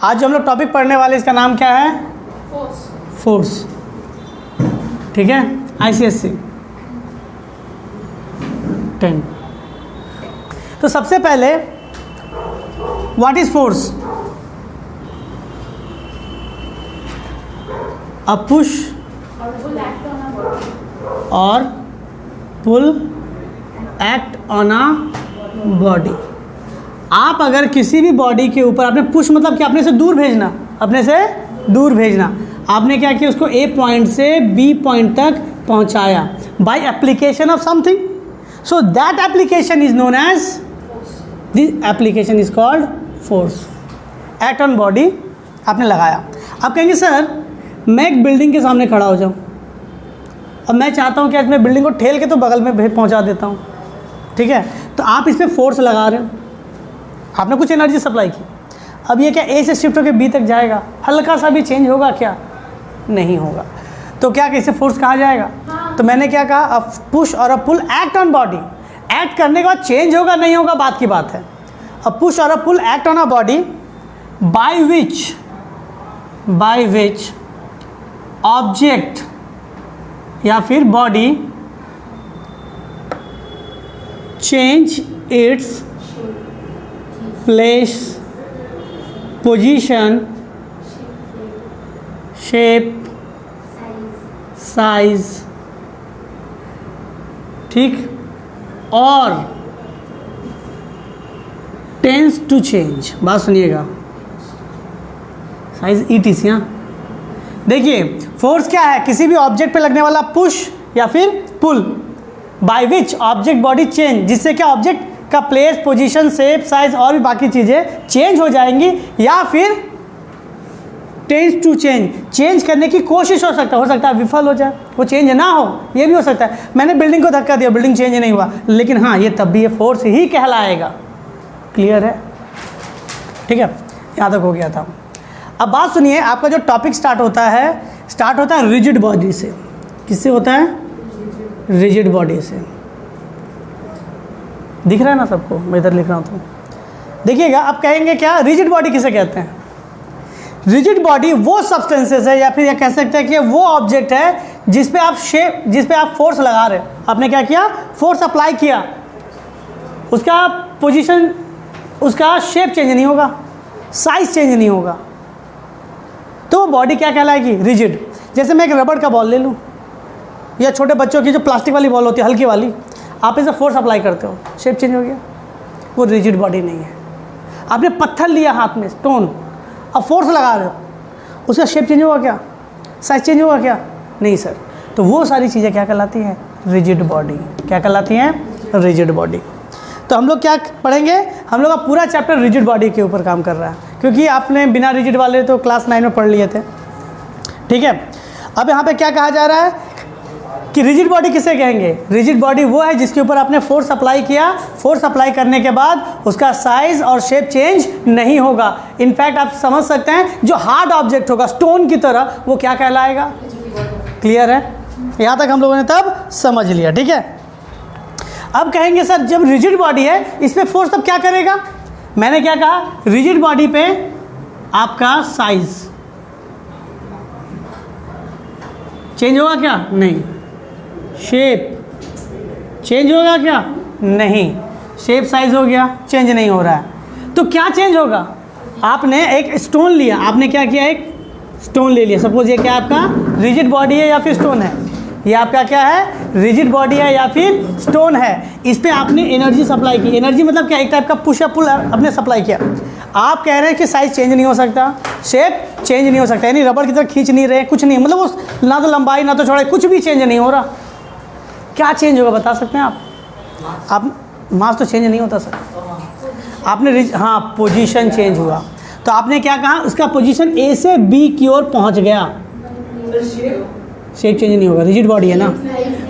आज जो हम लोग टॉपिक पढ़ने वाले इसका नाम क्या है? फोर्स। ठीक है, ICSE 10। तो सबसे पहले what is force? A push और पुल एक्ट ऑन अ बॉडी। आप अगर किसी भी बॉडी के ऊपर आपने पुश मतलब कि अपने से दूर भेजना, अपने से दूर भेजना, आपने क्या किया? उसको A पॉइंट से B पॉइंट तक पहुंचाया by application of something, so that application is known as, this application is called force. Act on body आपने लगाया। आप कहेंगे सर मैं एक बिल्डिंग के सामने खड़ा हो जाऊं और मैं चाहता हूं कि आज मैं बिल्डिंग को ठेल के तो बगल में पहुंचा देता हूं, ठीक है? तो आप इस पर फोर्स लगा रहे हो, आपने कुछ एनर्जी सप्लाई की। अब ये क्या A से शिफ्ट होकर B तक जाएगा? हल्का सा भी चेंज होगा क्या? नहीं होगा। तो क्या इसे फोर्स कहा जाएगा? तो मैंने क्या कहा? अ पुश और a pull act on body. Act करने के बाद चेंज होगा नहीं होगा बात की बात है। अ पुश और a pull act on a body by which object या फिर body change its place, position, shape, size, ठीक, और टेंस टू चेंज। बात सुनिएगा, साइज ETC। हाँ, देखिए फोर्स क्या है? किसी भी ऑब्जेक्ट पे लगने वाला पुश या फिर pull by which object body change, जिससे क्या ऑब्जेक्ट का प्लेस, पोजीशन, शेप, साइज और भी बाकी चीज़ें चेंज हो जाएंगी, या फिर टेंस टू चेंज करने की कोशिश हो सकता है विफल हो जाए, वो चेंज ना हो, ये भी हो सकता है। मैंने बिल्डिंग को धक्का दिया, बिल्डिंग चेंज नहीं हुआ, लेकिन हाँ ये तब भी ये फोर्स ही कहलाएगा। क्लियर है? ठीक है, यहाँ तक हो गया था। अब बात सुनिए, आपका जो टॉपिक स्टार्ट होता है रिजिड बॉडी से। किससे होता है? रिजिड बॉडी से। दिख रहा है ना सबको? मैं इधर लिख रहा हूँ तो देखिएगा। आप कहेंगे क्या रिजिड बॉडी किसे कहते हैं? रिजिड बॉडी वो सब्सटेंसेस है, या फिर यह कह सकते हैं कि वो ऑब्जेक्ट है जिस पे आप फोर्स लगा रहे हो। आपने क्या किया? फोर्स अप्लाई किया, उसका पोजीशन, उसका शेप चेंज नहीं होगा, साइज चेंज नहीं होगा, तो वो बॉडी क्या कहलाएगी? रिजिड। जैसे मैं एक रबड़ का बॉल ले लूँ, या छोटे बच्चों की जो प्लास्टिक वाली बॉल होती है हल्की वाली, आप इसे फोर्स अप्लाई करते हो, शेप चेंज हो गया, वो रिजिड बॉडी नहीं है। आपने पत्थर लिया हाथ में, स्टोन, अब फोर्स लगा रहे हो, उसका शेप चेंज होगा क्या? साइज चेंज होगा क्या? नहीं सर। तो वो सारी चीज़ें क्या कहलाती हैं? Rigid body. क्या कहलाती हैं? Rigid body. तो हम लोग क्या पढ़ेंगे? हम लोग का पूरा चैप्टर रिजिड बॉडी के ऊपर काम कर रहा है, क्योंकि आपने बिना रिजिड वाले तो क्लास 9 में पढ़ लिए थे, ठीक है? अब यहाँ पे क्या कहा जा रहा है कि रिजिड बॉडी किसे कहेंगे? रिजिड बॉडी वो है जिसके ऊपर आपने फोर्स अप्लाई किया, फोर्स अप्लाई करने के बाद उसका साइज और शेप चेंज नहीं होगा। इनफैक्ट आप समझ सकते हैं जो हार्ड ऑब्जेक्ट होगा स्टोन की तरह, वो क्या कहलाएगा? क्लियर है? यहाँ तक हम लोगों ने तब समझ लिया, ठीक है? अब कहेंगे सर जब रिजिड बॉडी है इस पर फोर्स तब क्या करेगा? मैंने क्या कहा? रिजिड बॉडी पे आपका साइज चेंज होगा क्या? नहीं। शेप चेंज होगा क्या? नहीं। शेप साइज हो गया, चेंज नहीं हो रहा है, तो क्या चेंज होगा? आपने एक स्टोन लिया, आपने क्या किया? एक स्टोन ले लिया। सपोज ये क्या आपका रिजिड बॉडी है या फिर स्टोन है? ये आपका क्या है? रिजिड बॉडी है या फिर स्टोन है। इस पर आपने एनर्जी सप्लाई की। एनर्जी मतलब क्या? एक टाइप का पुश या पुल आपने सप्लाई किया। आप कह रहे हैं कि साइज चेंज नहीं हो सकता, शेप चेंज नहीं हो सकता, यानी रबड़ की तरह खींच नहीं रहे, कुछ नहीं, मतलब उस ना तो लंबाई ना तो चौड़ाई, कुछ भी चेंज नहीं हो रहा। क्या चेंज होगा बता सकते हैं आप? मास तो चेंज नहीं होता सर। आपने हाँ पोजीशन चेंज हुआ, तो आपने क्या कहा? उसका पोजीशन A से B की ओर पहुंच गया, शेप चेंज नहीं होगा, रिजिड बॉडी है ना।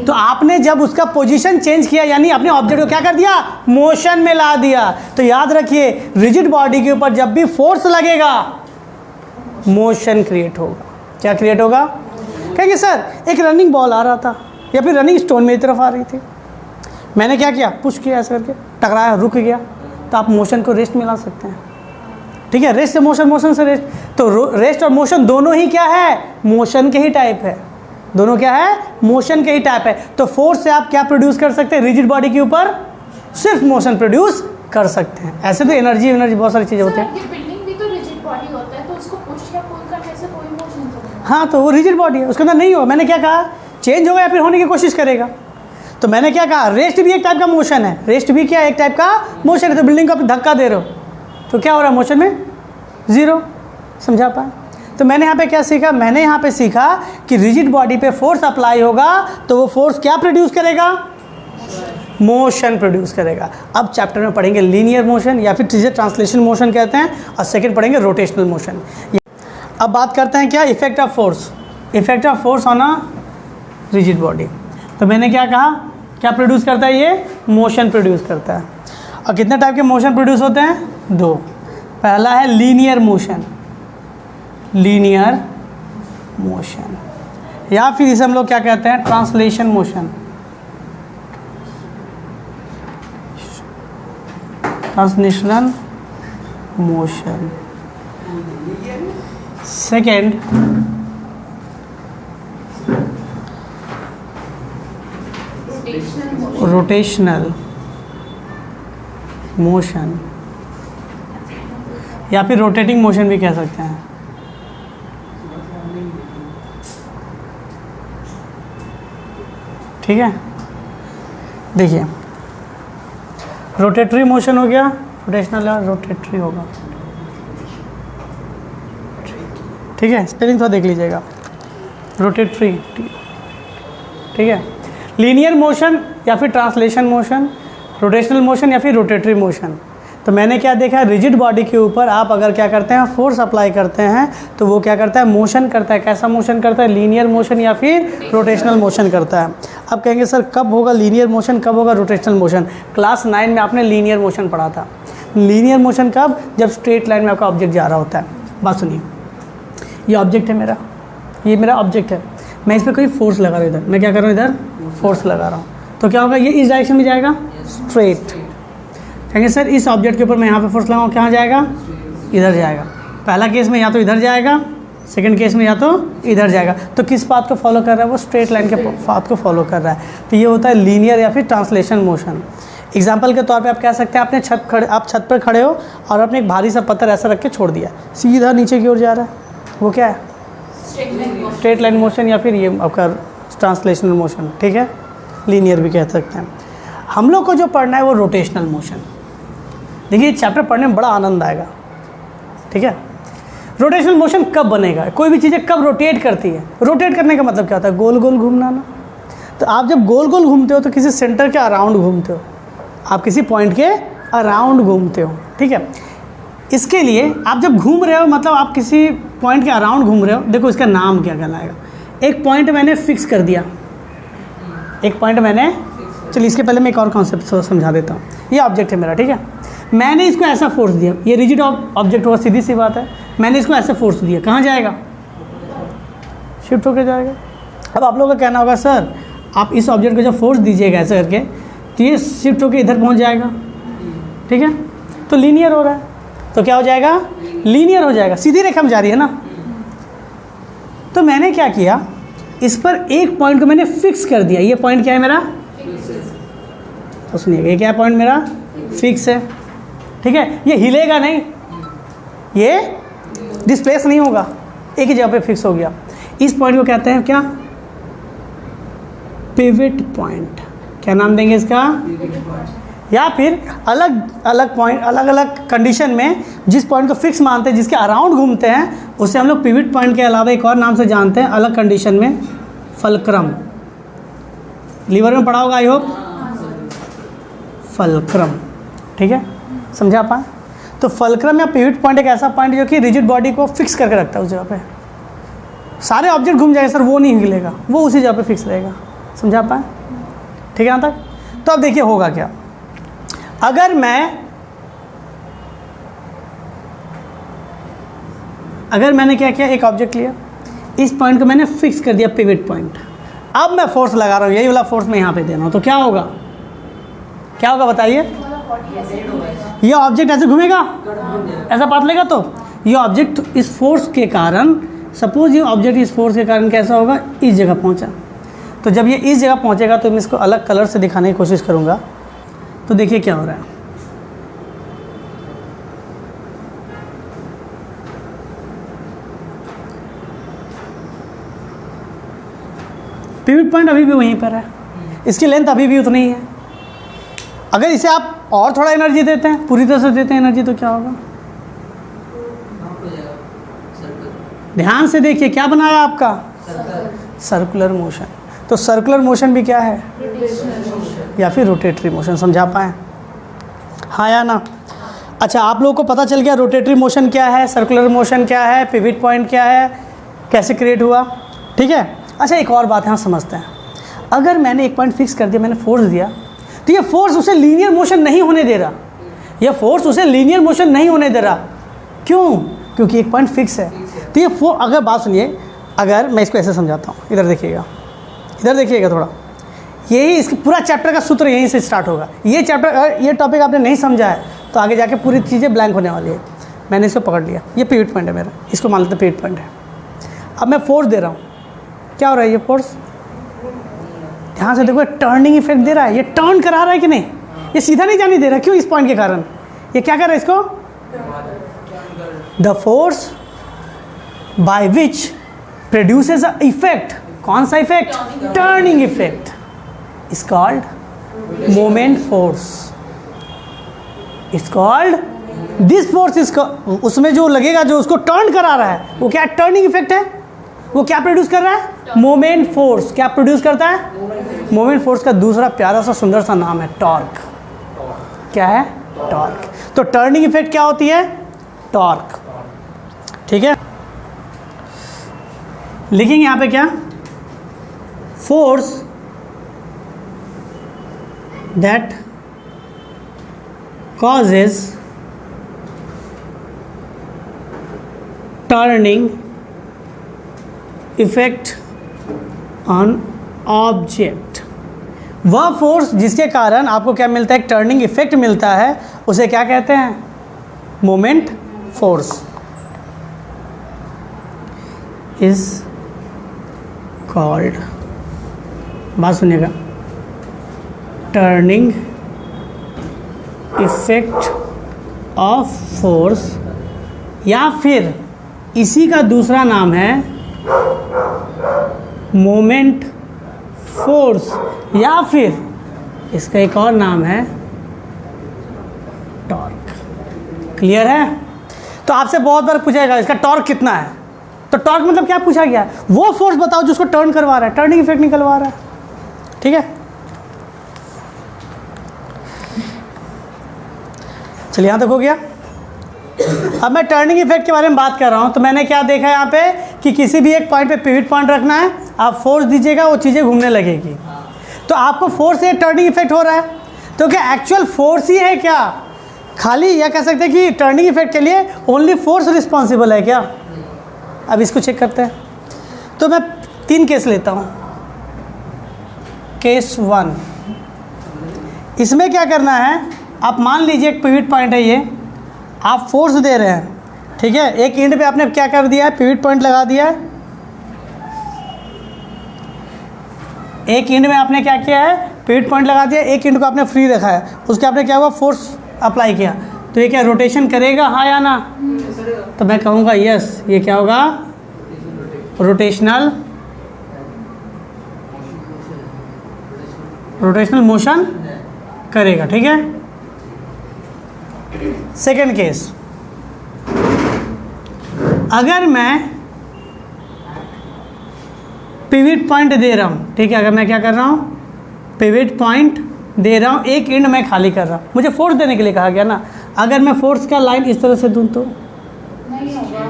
तो आपने जब उसका पोजीशन चेंज किया, यानी अपने ऑब्जेक्ट को क्या कर दिया? मोशन में ला दिया। तो याद रखिए रिजिड बॉडी के ऊपर जब भी फोर्स लगेगा मोशन क्रिएट होगा। क्या क्रिएट होगा? कहेंगे सर एक रनिंग बॉल आ रहा था या फिर रनिंग स्टोन मेरी तरफ आ रही थी, मैंने क्या किया? पुश किया ऐसे करके, टकराया, रुक गया, तो आप मोशन को रेस्ट में ला सकते हैं, ठीक है, रेस्ट से मोशन, मोशन से रेस्ट। तो रेस्ट और मोशन दोनों ही क्या है, मोशन के ही टाइप है, दोनों क्या है, मोशन के ही टाइप है। तो फोर्स से आप क्या प्रोड्यूस कर सकते हैं, रिजिड बॉडी के ऊपर सिर्फ मोशन प्रोड्यूस कर सकते हैं। ऐसे तो एनर्जी बहुत सारी चीज़ें होती हैं। ये बिल्डिंग भी तो रिजिड बॉडी होता है, तो उसको पुश या पुल करने से कोई मोशन तो नहीं। हाँ, तो वो रिजिड बॉडी है, उसके अंदर नहीं होगा। मैंने क्या कहा, चेंज होगा या फिर होने की कोशिश करेगा। तो मैंने क्या कहा, रेस्ट भी एक टाइप का मोशन है, रेस्ट भी क्या एक टाइप का मोशन है। तो बिल्डिंग को आप धक्का दे रहे हो तो क्या हो रहा है, मोशन में ज़ीरो। समझा पाए? तो मैंने यहाँ पे क्या सीखा, मैंने यहाँ पे सीखा कि रिजिड बॉडी पे फोर्स अप्लाई होगा तो वो फोर्स क्या प्रोड्यूस करेगा, मोशन प्रोड्यूस करेगा। अब चैप्टर में पढ़ेंगे लीनियर मोशन या फिर जिसे ट्रांसलेशन मोशन कहते हैं, और सेकंड पढ़ेंगे रोटेशनल मोशन। अब बात करते हैं क्या, effect of force, effect of force on a rigid body. तो मैंने क्या कहा, क्या प्रोड्यूस करता है, ये मोशन प्रोड्यूस करता है। और कितने टाइप के मोशन प्रोड्यूस होते हैं, दो। पहला है लीनियर मोशन, लीनियर मोशन, या फिर इसे हम लोग क्या कहते हैं, translation motion, translational motion. Second rotational motion, या फिर रोटेटिंग मोशन भी कह सकते हैं। ठीक है, देखिए रोटेटरी मोशन हो गया, रोटेशनल और रोटेटरी होगा। ठीक है, स्पेलिंग थोड़ा देख लीजिएगा, रोटेटरी। ठीक है, लीनियर मोशन या फिर ट्रांसलेशन मोशन, रोटेशनल मोशन या फिर रोटेटरी मोशन। तो मैंने क्या देखा, रिजिड बॉडी के ऊपर आप अगर क्या करते हैं, फोर्स अप्लाई करते हैं तो वो क्या करता है, मोशन करता है। कैसा मोशन करता है, लीनियर मोशन या फिर रोटेशनल मोशन करता है। अब कहेंगे सर कब होगा लीनियर मोशन, कब होगा रोटेशनल मोशन। क्लास 9 में आपने लीनियर मोशन पढ़ा था। लीनियर मोशन कब, जब स्ट्रेट लाइन में आपका ऑब्जेक्ट जा रहा होता है। बात सुनिए, ये ऑब्जेक्ट है मेरा, ये मेरा ऑब्जेक्ट है, मैं इस पर कोई फोर्स लगा रहा हूँ, इधर मैं क्या कर रहा हूँ, इधर फोर्स लगा रहा हूँ, तो क्या होगा, ये इस डायरेक्शन में जाएगा, स्ट्रेट। कहेंगे सर इस ऑब्जेक्ट के ऊपर मैं यहाँ पे फोर्स लगाऊँ, कहाँ जाएगा, इधर जाएगा। पहला केस में या तो इधर जाएगा, सेकंड केस में या तो इधर जाएगा। तो किस पाथ को फॉलो कर रहा है, वो स्ट्रेट लाइन के पाथ को फॉलो कर रहा है। तो ये होता है लीनियर या फिर ट्रांसलेशन मोशन। एग्जाम्पल के तौर पे आप कह सकते हैं, आप छत पर खड़े हो और आपने एक भारी सा पत्थर ऐसा रख के छोड़ दिया, सीधा नीचे की ओर जा रहा है, वो क्या है, स्ट्रेट लाइन मोशन या फिर ये आपका ट्रांसलेशनल मोशन। ठीक है, लीनियर भी कह सकते हैं। हम लोग को जो पढ़ना है वो रोटेशनल मोशन। देखिए चैप्टर पढ़ने में बड़ा आनंद आएगा। ठीक है, रोटेशनल मोशन कब बनेगा, कोई भी चीज़ें कब रोटेट करती है। रोटेट करने का मतलब क्या होता है, गोल गोल घूमना ना। तो आप जब गोल गोल घूमते हो तो किसी सेंटर के अराउंड घूमते हो, आप किसी पॉइंट के अराउंड घूमते हो। ठीक है, इसके लिए आप जब घूम रहे हो मतलब आप किसी पॉइंट के अराउंड घूम रहे हो। देखो इसका नाम क्या कहलाएगा, एक पॉइंट मैंने फिक्स कर दिया, एक पॉइंट मैंने, चलिए इसके पहले मैं एक और कॉन्सेप्ट समझा देता हूँ। ये ऑब्जेक्ट है मेरा, ठीक है, मैंने इसको ऐसा फोर्स दिया, ये रिजिड ऑब्जेक्ट होगा, सीधी सी बात है। मैंने इसको ऐसा फोर्स दिया, कहाँ जाएगा, शिफ्ट होकर जाएगा। अब आप लोगों का कहना होगा सर आप इस ऑब्जेक्ट को जब फोर्स दीजिएगा ऐसे करके तो ये शिफ्ट होकर इधर पहुँच जाएगा। ठीक है, तो लीनियर हो रहा है, तो क्या हो जाएगा, लीनियर हो जाएगा, सीधी रेखा में जा रही है ना। तो मैंने क्या किया, इस पर एक पॉइंट को मैंने फिक्स कर दिया। ये पॉइंट क्या है मेरा, तो सुनिए ये क्या पॉइंट मेरा फिक्स है। ठीक है, ये हिलेगा नहीं, ये डिस्प्लेस नहीं होगा, एक ही जगह पे फिक्स हो गया। इस पॉइंट को कहते हैं क्या, पिवट पॉइंट। क्या नाम देंगे इसका, या फिर अलग अलग पॉइंट, अलग अलग कंडीशन में जिस पॉइंट को फिक्स मानते हैं, जिसके अराउंड घूमते हैं, उसे हम लोग पिवट पॉइंट के अलावा एक और नाम से जानते हैं अलग कंडीशन में, फलक्रम। लीवर में पढ़ा होगा आई होप, फलक्रम। ठीक है, समझा पाए। तो फलक्रम या पिवट पॉइंट एक ऐसा पॉइंट जो कि रिजिड बॉडी को फिक्स करके रखता है उस जगह पे। सारे ऑब्जेक्ट घूम जाएंगे सर, वो नहीं हिलेगा, वो उसी जगह पे फिक्स रहेगा। समझा पाए, ठीक है यहाँ तक। तो अब देखिए होगा क्या, अगर मैंने क्या किया, एक ऑब्जेक्ट लिया, इस पॉइंट को मैंने फिक्स कर दिया पिवट पॉइंट। अब मैं फोर्स लगा रहा हूँ, यही वाला फोर्स मैं यहाँ पे दे रहा हूँ, तो क्या होगा, क्या होगा बताइए, ये ऑब्जेक्ट ऐसे घूमेगा, ऐसा पाथ लेगा, तो ये ऑब्जेक्ट इस फोर्स के कारण, सपोज ये ऑब्जेक्ट इस फोर्स के कारण कैसा होगा, इस जगह पहुंचा। तो जब ये इस जगह पहुंचेगा तो मैं इसको अलग कलर से दिखाने की कोशिश करूंगा। तो देखिए क्या हो रहा है, पिवट पॉइंट अभी भी वहीं पर है, इसकी लेंथ अभी भी उतनी ही है। अगर इसे आप और थोड़ा एनर्जी देते हैं, पूरी तरह से देते हैं एनर्जी, तो क्या होगा, ध्यान से देखिए क्या बनाया आपका, सर्कुलर मोशन। तो सर्कुलर मोशन भी क्या है, या फिर रोटेटरी मोशन। समझा पाए, हाँ या ना? अच्छा, आप लोगों को पता चल गया रोटेटरी मोशन क्या है, सर्कुलर मोशन क्या है, पिवट पॉइंट क्या है, कैसे क्रिएट हुआ, ठीक है। अच्छा, एक और बात यहाँ समझते हैं। अगर मैंने एक पॉइंट फिक्स कर दिया, मैंने फोर्स दिया, तो ये फोर्स उसे लीनियर मोशन नहीं होने दे रहा, ये फोर्स उसे लीनियर मोशन नहीं होने दे रहा। क्यों? क्योंकि एक पॉइंट फिक्स है। तो ये अगर बात सुनिए, अगर मैं इसको ऐसे समझाता हूँ, इधर देखिएगा, इधर देखिएगा थोड़ा, यही इसके पूरा चैप्टर का सूत्र यहीं से स्टार्ट होगा। ये चैप्टर, अगर ये टॉपिक आपने नहीं समझा है तो आगे जाके पूरी चीज़ें ब्लैंक होने वाली है। मैंने इसको पकड़ लिया, ये पिवट पॉइंट है मेरा, इसको मान लेते पिवट पॉइंट है। अब मैं फोर्स दे रहा हूँ, क्या हो रहा है, ये फोर्स, ध्यान से देखो, टर्निंग इफेक्ट दे रहा है, ये टर्न करा रहा है कि नहीं, ये सीधा नहीं जाने दे रहा। क्यों? इस पॉइंट के कारण। ये क्या कर रहा है इसको, the force by which produces a effect. कौन सा effect? Turning effect is called moment force, it's called this force is, उसमें जो लगेगा, जो उसको टर्न करा रहा है, वो क्या टर्निंग इफेक्ट है, वो क्या प्रोड्यूस कर रहा है, मोमेंट फोर्स। क्या प्रोड्यूस करता है, मोमेंट फोर्स का दूसरा प्यारा सा सुंदर सा नाम है टॉर्क। क्या है, टॉर्क। तो टर्निंग इफेक्ट क्या होती है, टॉर्क, ठीक है। लिखेंगे यहाँ पे क्या, force that causes turning effect on object। वह फोर्स जिसके कारण आपको क्या मिलता है, एक टर्निंग इफेक्ट मिलता है, उसे क्या कहते हैं, मोमेंट फोर्स इज कॉल्ड, बात सुनिएगा, टर्निंग इफेक्ट ऑफ फोर्स, या फिर इसी का दूसरा नाम है मोमेंट फोर्स, या फिर इसका एक और नाम है टॉर्क। क्लियर है? तो आपसे बहुत बार पूछा जाएगा इसका टॉर्क कितना है, तो टॉर्क मतलब क्या पूछा गया, वो फोर्स बताओ जो उसको टर्न करवा रहा है, टर्निंग इफेक्ट निकलवा रहा है, ठीक है। चलिए यहाँ तक हो गया। अब मैं टर्निंग इफेक्ट के बारे में बात कर रहा हूँ। तो मैंने क्या देखा यहाँ पे कि किसी भी एक पॉइंट पे पिवट पॉइंट रखना है, आप फोर्स दीजिएगा, वो चीज़ें घूमने लगेगी। तो आपको फोर्स से टर्निंग इफेक्ट हो रहा है, तो क्या एक्चुअल फोर्स ही है क्या, खाली यह कह सकते हैं कि टर्निंग इफेक्ट के लिए ओनली फोर्स रिस्पॉन्सिबल है क्या? अब इसको चेक करते हैं। तो मैं 3 केस लेता हूँ। केस 1, इसमें क्या करना है, आप मान लीजिए एक पिवट पॉइंट है, ये आप फोर्स दे रहे हैं, ठीक है। एक एंड पे आपने क्या कर दिया है, पिवट पॉइंट लगा दिया है, एक एंड में आपने क्या किया है, पिवट पॉइंट लगा दिया, एक एंड को आपने फ्री रखा है, उसके आपने क्या हुआ, फोर्स अप्लाई किया। तो ये क्या रोटेशन करेगा, हाँ या ना? तो मैं कहूँगा यस, ये क्या होगा, रोटेशनल मोशन करेगा, ठीक है। सेकेंड केस, अगर मैं पिवट पॉइंट दे रहा हूँ, ठीक है, अगर मैं क्या कर रहा हूँ, पिवट पॉइंट दे रहा हूँ, एक एंड मैं खाली कर रहा हूँ, मुझे फोर्स देने के लिए कहा गया ना। अगर मैं फोर्स का लाइन इस तरह से दूँ तो नहीं होगा,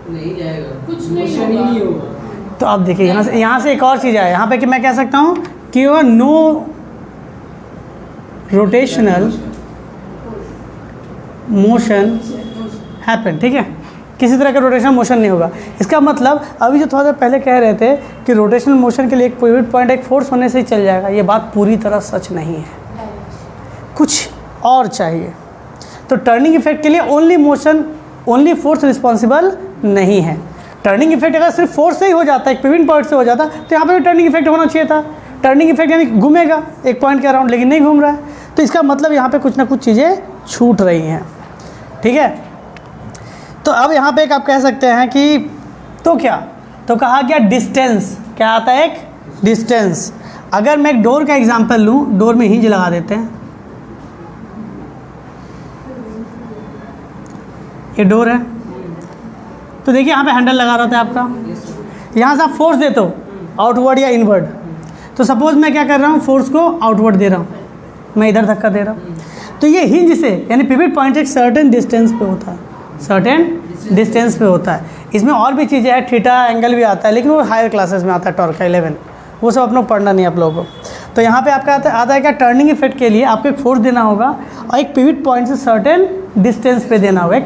नहीं जाएगा, कुछ नहीं होगा। तो अब देखिए यहाँ से एक और चीज़ है, यहाँ पे कि मैं कह सकता हूँ कि वो नो रोटेशनल मोशन हैपन, ठीक है, किसी तरह का रोटेशनल मोशन नहीं होगा। इसका मतलब अभी जो थोड़ा देर पहले कह रहे थे कि रोटेशनल मोशन के लिए एक पिवट पॉइंट एक फोर्स होने से ही चल जाएगा, ये बात पूरी तरह सच नहीं है, कुछ और चाहिए। तो टर्निंग इफेक्ट के लिए ओनली फोर्स रिस्पॉन्सिबल नहीं है। टर्निंग इफेक्ट अगर सिर्फ फोर्स से ही हो जाता है, एक पिवट पॉइंट से हो जाता, तो यहाँ पे भी टर्निंग इफेक्ट होना चाहिए था। टर्निंग इफेक्ट यानी घूमेगा एक पॉइंट के अराउंड, लेकिन नहीं घूम रहा है, तो इसका मतलब यहाँ पे कुछ ना कुछ चीज़ें छूट रही हैं। ठीक है, तो अब यहाँ पे एक आप कह सकते हैं कि तो क्या, तो कहा गया डिस्टेंस, क्या आता है, एक डिस्टेंस। अगर मैं एक डोर का एग्जांपल लूँ, डोर में हिंज लगा देते हैं, ये डोर है, तो देखिए यहाँ पे हैंडल लगा रहता है आपका, यहाँ से आप फोर्स देते हो आउटवर्ड या इनवर्ड। तो सपोज मैं क्या कर रहा हूँ, फोर्स को आउटवर्ड दे रहा हूँ, मैं इधर धक्का दे रहा हूँ, तो ये हिंज से यानी पिवट पॉइंट एक सर्टेन डिस्टेंस पे होता है, सर्टेन डिस्टेंस पे होता है। इसमें और भी चीज़ें हैं, थीटा एंगल भी आता है, लेकिन वो हायर क्लासेस में आता है, टॉर्क का 11, वो सब अपना पढ़ना नहीं आप लोगों को। तो यहाँ पे आपका आता है क्या, टर्निंग इफेक्ट के लिए आपको एक फोर्स देना होगा और एक पिवट पॉइंट से सर्टेन डिस्टेंस पे देना होगा।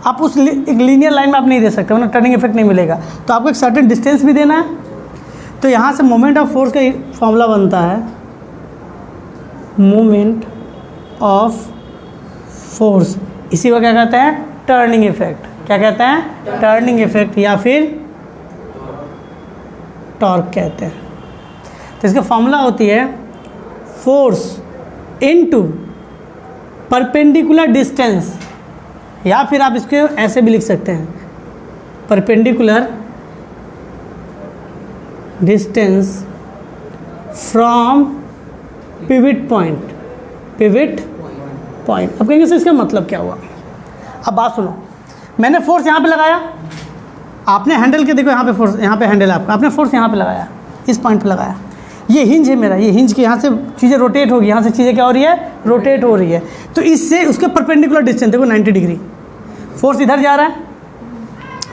आप उस एक लीनियर लाइन में आप नहीं दे सकते, वरना टर्निंग इफेक्ट नहीं मिलेगा, तो आपको एक सर्टेन डिस्टेंस भी देना है। तो यहाँ से मोमेंट ऑफ फोर्स का फॉर्मूला बनता है, मोमेंट ऑफ फोर्स, इसी को क्या कहते हैं, टर्निंग इफेक्ट। क्या कहते हैं, टर्निंग इफेक्ट या फिर टॉर्क कहते हैं। तो इसका फॉर्मूला होती है फोर्स इनटू परपेंडिकुलर डिस्टेंस, या फिर आप इसको ऐसे भी लिख सकते हैं, perpendicular distance from pivot point, pivot point. अब कहेंगे सर इसका मतलब क्या हुआ। अब बात सुनो, मैंने फोर्स यहाँ पे लगाया, आपने हैंडल के देखो यहाँ पे फोर्स, यहाँ पे हैंडल आपका, आपने फोर्स यहाँ पे लगाया, इस पॉइंट पे लगाया, ये हिंज है मेरा, ये हिंज के यहाँ से चीज़ें रोटेट होगी, यहाँ से चीज़ें क्या हो रही है, रोटेट हो रही है। तो इससे उसके परपेंडिकुलर डिस्टेंस देखो 90 डिग्री, फोर्स इधर जा रहा है,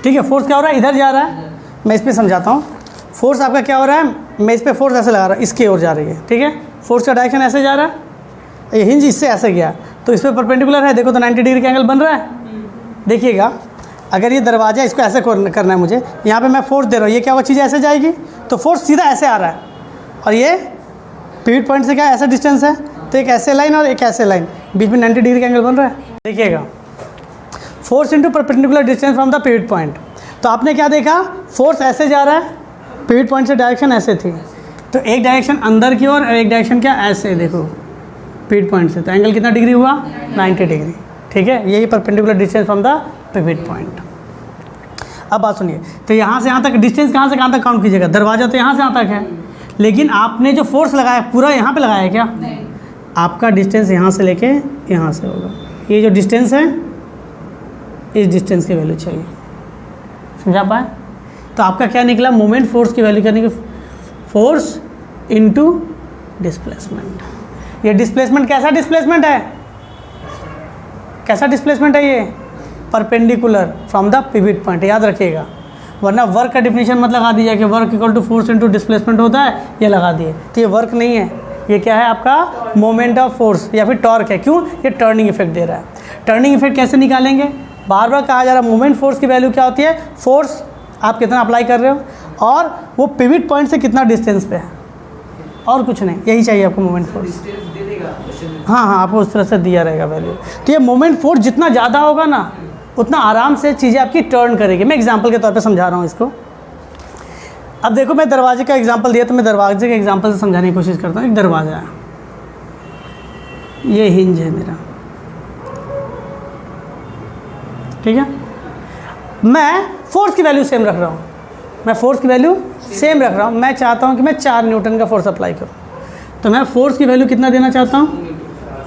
ठीक है, फोर्स क्या हो रहा है, इधर जा रहा है। मैं इस पर समझाता हूँ, फोर्स आपका क्या हो रहा है, मैं इस पर फोर्स ऐसे लगा रहा हूँ, इसकी ओर जा रही है, ठीक है, फोर्स का डायरेक्शन ऐसे जा रहा है, ये हिंज इससे ऐसे गया, तो इस पर परपेंडिकुलर है, देखो तो 90 डिग्री का एंगल बन रहा है। देखिएगा, अगर ये दरवाज़ा, इसको ऐसे करना है मुझे, यहाँ पे मैं फोर्स दे रहा हूँ, ये क्या वो चीज़ ऐसे जाएगी, तो फोर्स सीधा ऐसे आ रहा है, और ये पिवट पॉइंट से क्या ऐसा डिस्टेंस है, तो एक ऐसे लाइन और एक ऐसे लाइन, बीच में 90 डिग्री का एंगल बन रहा है। देखिएगा, force into perpendicular distance from the pivot point. तो आपने क्या देखा, फोर्स ऐसे जा रहा है, पिवट पॉइंट से डायरेक्शन ऐसे थी, तो एक डायरेक्शन अंदर की और एक डायरेक्शन क्या ऐसे, देखो पिवट पॉइंट से, तो एंगल कितना डिग्री हुआ, 90 डिग्री, ठीक है, यही perpendicular distance from the pivot point. अब बात सुनिए, तो यहाँ से यहाँ तक डिस्टेंस कहाँ से कहाँ तक काउंट कीजिएगा, दरवाज़ा तो यहाँ से यहाँ तक है, लेकिन आपने जो फोर्स लगाया पूरा यहाँ पे लगाया है क्या, आपका डिस्टेंस यहाँ से लेके यहाँ से होगा, ये जो डिस्टेंस है, इस डिस्टेंस की वैल्यू चाहिए, समझा पाए। तो आपका क्या निकला, मोमेंट फोर्स की वैल्यू क्या निकली, फोर्स इनटू डिस्प्लेसमेंट। ये डिस्प्लेसमेंट कैसा डिस्प्लेसमेंट है, कैसा डिस्प्लेसमेंट है, ये perpendicular from the pivot point, याद रखिएगा, वरना वर्क का डिफिनीशन मत लगा दीजिए कि work equal to force into displacement होता है, ये लगा दिए, तो ये वर्क नहीं है, ये क्या है आपका मोमेंट ऑफ फोर्स या फिर टॉर्क है। क्यों, ये टर्निंग इफेक्ट दे रहा है। टर्निंग इफेक्ट कैसे निकालेंगे, बार बार कहा जा रहा है, मोमेंट फोर्स की वैल्यू क्या होती है, फोर्स आप कितना अप्लाई कर रहे हो और वो पिवट पॉइंट से कितना डिस्टेंस पे है, और कुछ नहीं, यही चाहिए आपको मोमेंट फोर्स। हाँ हाँ, आपको उस तरह से दिया रहेगा वैल्यू। तो ये मोमेंट फोर्स जितना ज़्यादा होगा ना, उतना आराम से चीज़ें आपकी टर्न करेगी। मैं एग्जांपल के तौर पे समझा रहा हूँ इसको। अब देखो, मैं दरवाजे का एग्जांपल दिया, तो मैं दरवाजे के एग्जांपल से समझाने की कोशिश करता हूँ। एक दरवाज़ा है, ये हिंज है मेरा, ठीक है, मैं फोर्स की वैल्यू सेम रख रहा हूँ, मैं फोर्स की वैल्यू सेम रख रहा हूँ। मैं चाहता हूँ कि मैं 4 न्यूटन का फोर्स अप्लाई करूँ, तो मैं फोर्स की वैल्यू कितना देना चाहता हूँ,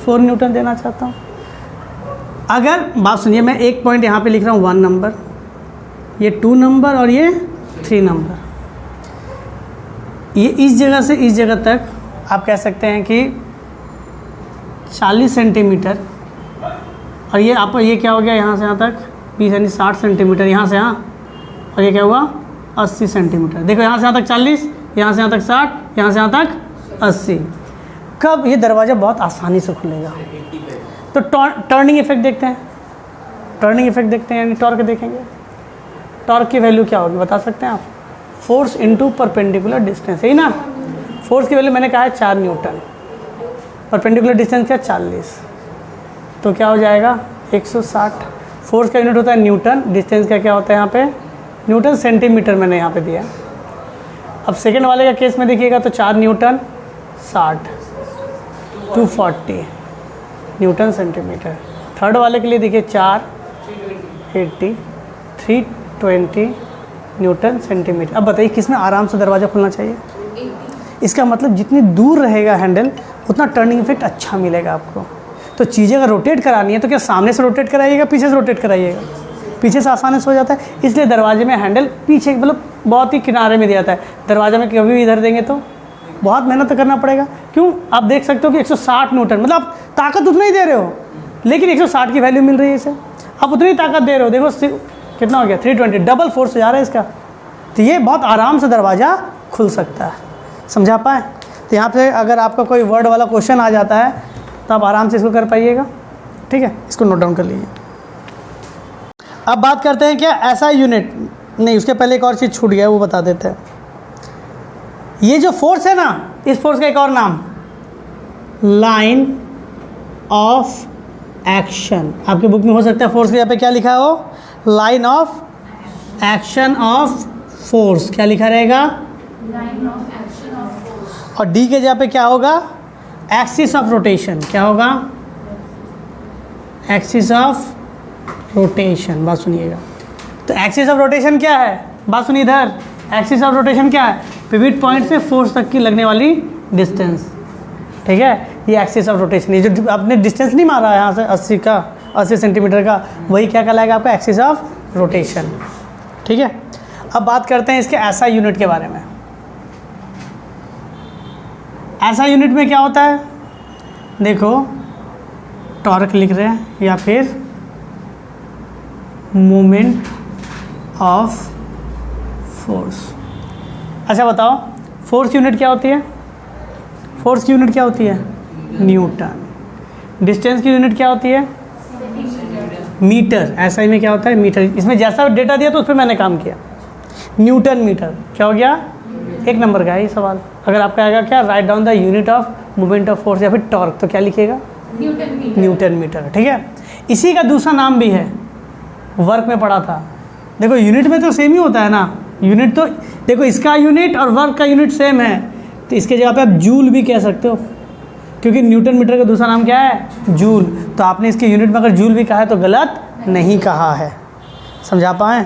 4 न्यूटन देना चाहता हूँ। अगर बात सुनिए, मैं एक पॉइंट यहाँ पे लिख रहा हूँ 1 नंबर, ये 2 नंबर और ये 3 नंबर, ये इस जगह से इस जगह तक आप कह सकते हैं कि 40 सेंटीमीटर, और ये आप ये क्या हो गया, यहाँ से यहाँ तक 20 यानी 60 सेंटीमीटर, यहाँ से यहाँ, और ये क्या हुआ 80 सेंटीमीटर। देखो, यहाँ से यहाँ तक 40, यहाँ से यहाँ तक 60, यहाँ से यहाँ तक 80। कब ये दरवाज़ा बहुत आसानी से खुलेगा। तो टर्निंग इफेक्ट देखते हैं, टर्निंग इफेक्ट देखते हैं, यानी टॉर्क देखेंगे। टॉर्क की वैल्यू क्या होगी बता सकते हैं आप, फोर्स इनटू परपेंडिकुलर डिस्टेंस, यही ना। फोर्स की वैल्यू मैंने कहा है 4 न्यूटन, परपेंडिकुलर डिस्टेंस क्या 40, तो क्या हो जाएगा 160। फोर्स का यूनिट होता है न्यूटन, डिस्टेंस का क्या होता है यहाँ पे न्यूटन, सेंटीमीटर मैंने यहाँ पे दिया। अब सेकंड वाले का केस में देखिएगा तो 4 न्यूटन 60, 240 न्यूटन सेंटीमीटर। थर्ड वाले के लिए देखिए 4 80, 320 न्यूटन सेंटीमीटर। अब बताइए किस में आराम से दरवाज़ा खुलना चाहिए? इसका मतलब जितनी दूर रहेगा हैंडल उतना टर्निंग इफेक्ट अच्छा मिलेगा आपको। तो चीज़ें अगर रोटेट करानी है तो क्या सामने से रोटेट कराइएगा, पीछे से रोटेट कराइएगा? पीछे से आसानी से हो जाता है, इसलिए दरवाजे में हैंडल पीछे मतलब बहुत ही किनारे में दिया जाता है। दरवाजे में कभी भी इधर देंगे तो बहुत मेहनत करना पड़ेगा। क्यों? आप देख सकते हो कि 160 न्यूटन, मतलब आप ताकत उतना ही दे रहे हो लेकिन 160 की वैल्यू मिल रही है इसे, आप उतनी ताकत दे रहे हो। देखो कितना हो गया 320, डबल फोर्स हो जा रहा है इसका। तो ये बहुत आराम से दरवाज़ा खुल सकता है। समझा पाए? तो यहाँ पे अगर आपका कोई वर्ड वाला क्वेश्चन आ जाता है तो आप आराम से इसको कर पाइएगा। ठीक है, इसको नोट डाउन कर लीजिए। अब बात करते हैं क्या ऐसा यूनिट, नहीं उसके पहले एक और चीज़ छूट गया वो बता देते हैं। ये जो फोर्स है ना, इस फोर्स का एक और नाम लाइन ऑफ एक्शन। आपकी बुक में हो सकता है फोर्स के यहाँ पे क्या लिखा हो, line of action of force, क्या लिखा रहेगा? Line of action of force. और डी के जगह पे क्या होगा? Axis of rotation. क्या होगा? Axis of rotation. बात सुनिएगा, तो एक्सिस ऑफ रोटेशन क्या है? बात सुनिए इधर, एक्सिस ऑफ रोटेशन क्या है? पिवट पॉइंट से फोर्स तक की लगने वाली डिस्टेंस। ठीक है, ये एक्सिस ऑफ रोटेशन। ये जो आपने डिस्टेंस नहीं मारा है यहाँ से 80 सेंटीमीटर का, वही क्या कहलाएगा आपका? Axis of rotation. ठीक है, अब बात करते हैं इसके ऐसा यूनिट के बारे में। ऐसा यूनिट में क्या होता है? देखो टॉर्क लिख रहे हैं या फिर मोमेंट ऑफ फोर्स। अच्छा बताओ, फोर्स यूनिट क्या होती है? फोर्स की यूनिट क्या होती है? न्यूटन। डिस्टेंस की यूनिट क्या होती है? मीटर। ऐसा ही में क्या होता है? मीटर। इसमें जैसा डेटा दिया तो उस पर मैंने काम किया। Newton metre. क्या हो गया? एक नंबर का है ये सवाल। अगर आपका आएगा क्या, write down the unit of movement of force या फिर टॉर्क, तो क्या लिखिएगा? Newton metre. ठीक है, इसी का दूसरा नाम भी है, वर्क में पढ़ा था। देखो यूनिट में तो सेम ही होता है ना, यूनिट तो देखो इसका यूनिट और वर्क का यूनिट सेम है, तो इसके जगह पे आप जूल भी कह सकते हो, क्योंकि न्यूटन मीटर का दूसरा नाम क्या है? जूल। तो आपने इसके यूनिट में अगर जूल भी कहा है तो गलत नहीं कहा है। समझा पाए?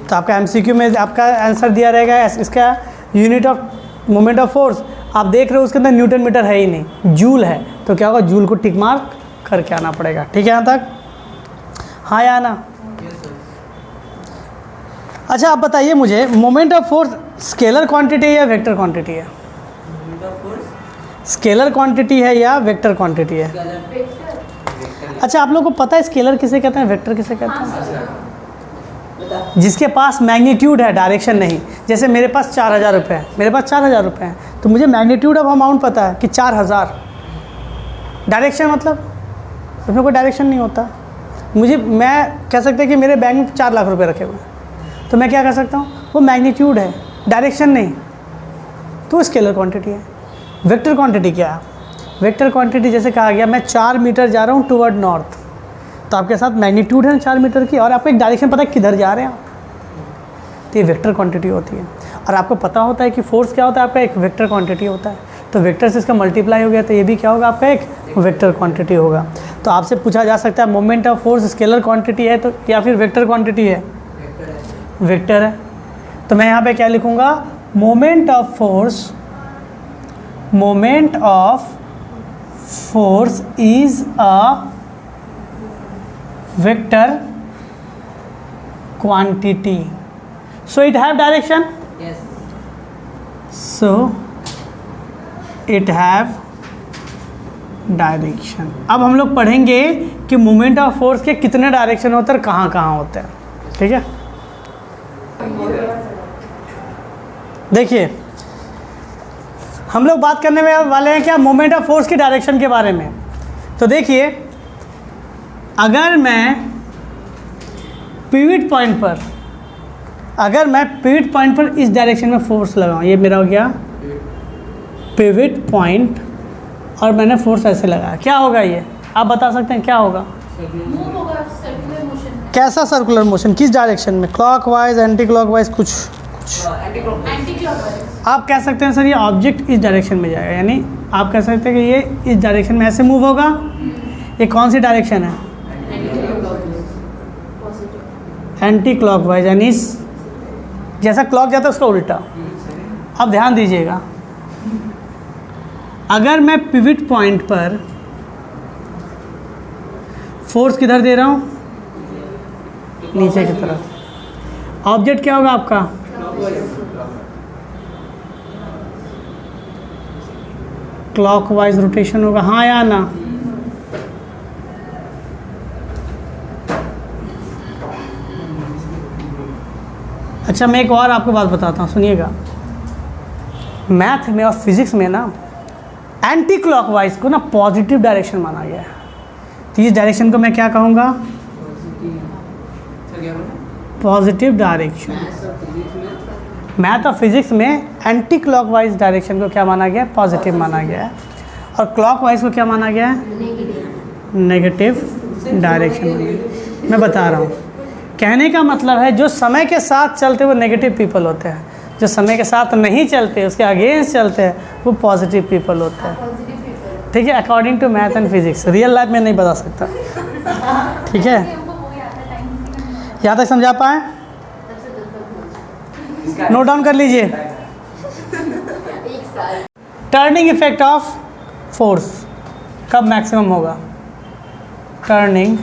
तो आपका एमसीक्यू में आपका आंसर दिया रहेगा इसका unit of moment of force. आप देख रहे हो उसके अंदर न्यूटन मीटर है ही नहीं, जूल है, तो क्या होगा? जूल को टिक मार्क करके आना पड़ेगा। ठीक है यहाँ तक? हाँ या ना? अच्छा आप बताइए मुझे, moment of force scalar quantity है या वेक्टर क्वांटिटी है? स्केलर क्वांटिटी है या वेक्टर क्वांटिटी है? अच्छा आप लोगों को पता है स्केलर किसे कहते हैं, वेक्टर किसे कहते हैं? जिसके पास मैग्नीट्यूड है, डायरेक्शन नहीं। जैसे मेरे पास 4000 रुपये है, मेरे पास 4000 रुपये हैं, तो मुझे मैग्नीट्यूड ऑफ अमाउंट पता है कि 4000। डायरेक्शन मतलब उसमें कोई डायरेक्शन नहीं होता। मैं कह सकते हैं कि मेरे बैंक में 4 लाख रुपए रखे हुए हैं, तो मैं क्या कर सकता हूँ? वो मैग्नीट्यूड है, डायरेक्शन नहीं, तो स्केलर क्वांटिटी है। वेक्टर क्वांटिटी क्या है? वेक्टर क्वांटिटी जैसे कहा गया मैं 4 मीटर जा रहा हूँ टुवर्ड नॉर्थ, तो आपके साथ मैग्नीट्यूड है 4 मीटर की और आपको एक डायरेक्शन पता है किधर जा रहे हैं आप, तो ये वेक्टर क्वांटिटी होती है। और आपको पता होता है कि फोर्स क्या होता है आपका, एक वेक्टर क्वांटिटी होता है, तो वेक्टर से इसका मल्टीप्लाई हो गया तो ये भी क्या होगा आपका, एक वेक्टर क्वांटिटी होगा। तो आपसे पूछा जा सकता है moment of force scalar quantity है तो या फिर वेक्टर क्वांटिटी है? वेक्टर है। तो मैं यहाँ पे क्या लिखूँगा? Moment of force, moment of force is a vector quantity, so it have direction? Yes. So it have direction. अब हम लोग पढ़ेंगे कि मोमेंट ऑफ फोर्स के कितने डायरेक्शन होते हैं और कहाँ कहाँ होते हैं। ठीक है, देखिए हम लोग बात करने में वाले हैं क्या, मोमेंट ऑफ फोर्स की डायरेक्शन के बारे में। तो देखिए अगर मैं पिवट पॉइंट पर इस डायरेक्शन में फोर्स लगाऊं, ये मेरा हो गया पिवट पॉइंट और मैंने फोर्स ऐसे लगाया, क्या होगा? ये आप बता सकते हैं क्या होगा? मूव होगा सर्कुलर मोशन में। कैसा सर्कुलर मोशन, किस डायरेक्शन में? क्लॉकवाइज, एंटी क्लॉकवाइज, कुछ एंटी क्लॉकवाइज। आप कह सकते हैं सर ये ऑब्जेक्ट इस डायरेक्शन में जाएगा, यानी आप कह सकते हैं कि ये इस डायरेक्शन में ऐसे मूव होगा। ये कौन सी डायरेक्शन है? एंटी क्लॉकवाइज, यानी जैसा क्लॉक जाता है उसका उल्टा। अब ध्यान दीजिएगा, अगर मैं पिवट पॉइंट पर फोर्स किधर दे रहा हूँ? नीचे की तरफ। ऑब्जेक्ट क्या होगा आपका? क्लॉकवाइज रोटेशन होगा, हाँ या ना? अच्छा, मैं एक और आपको बात बताता हूँ, सुनिएगा। मैथ में और फिजिक्स में ना एंटी क्लॉकवाइज को ना पॉजिटिव डायरेक्शन माना गया है। तो इस डायरेक्शन को मैं क्या कहूँगा? Positive direction. मैथ और फिजिक्स में एंटी क्लॉकवाइज डायरेक्शन को क्या माना गया है? पॉजिटिव माना गया है। और क्लॉकवाइज को क्या माना गया है? Negative direction. मैं बता रहा हूँ, कहने का मतलब है जो समय के साथ चलते वो नेगेटिव पीपल होते हैं, जो समय के साथ नहीं चलते, उसके अगेंस्ट चलते हैं, वो पॉजिटिव पीपल होते हैं। ठीक है, according to math and physics. Real life में नहीं बता सकता। ठीक है, यहाँ तक समझा पाए? नोट डाउन कर लीजिए। टर्निंग इफेक्ट ऑफ फोर्स कब मैक्सिमम होगा? टर्निंग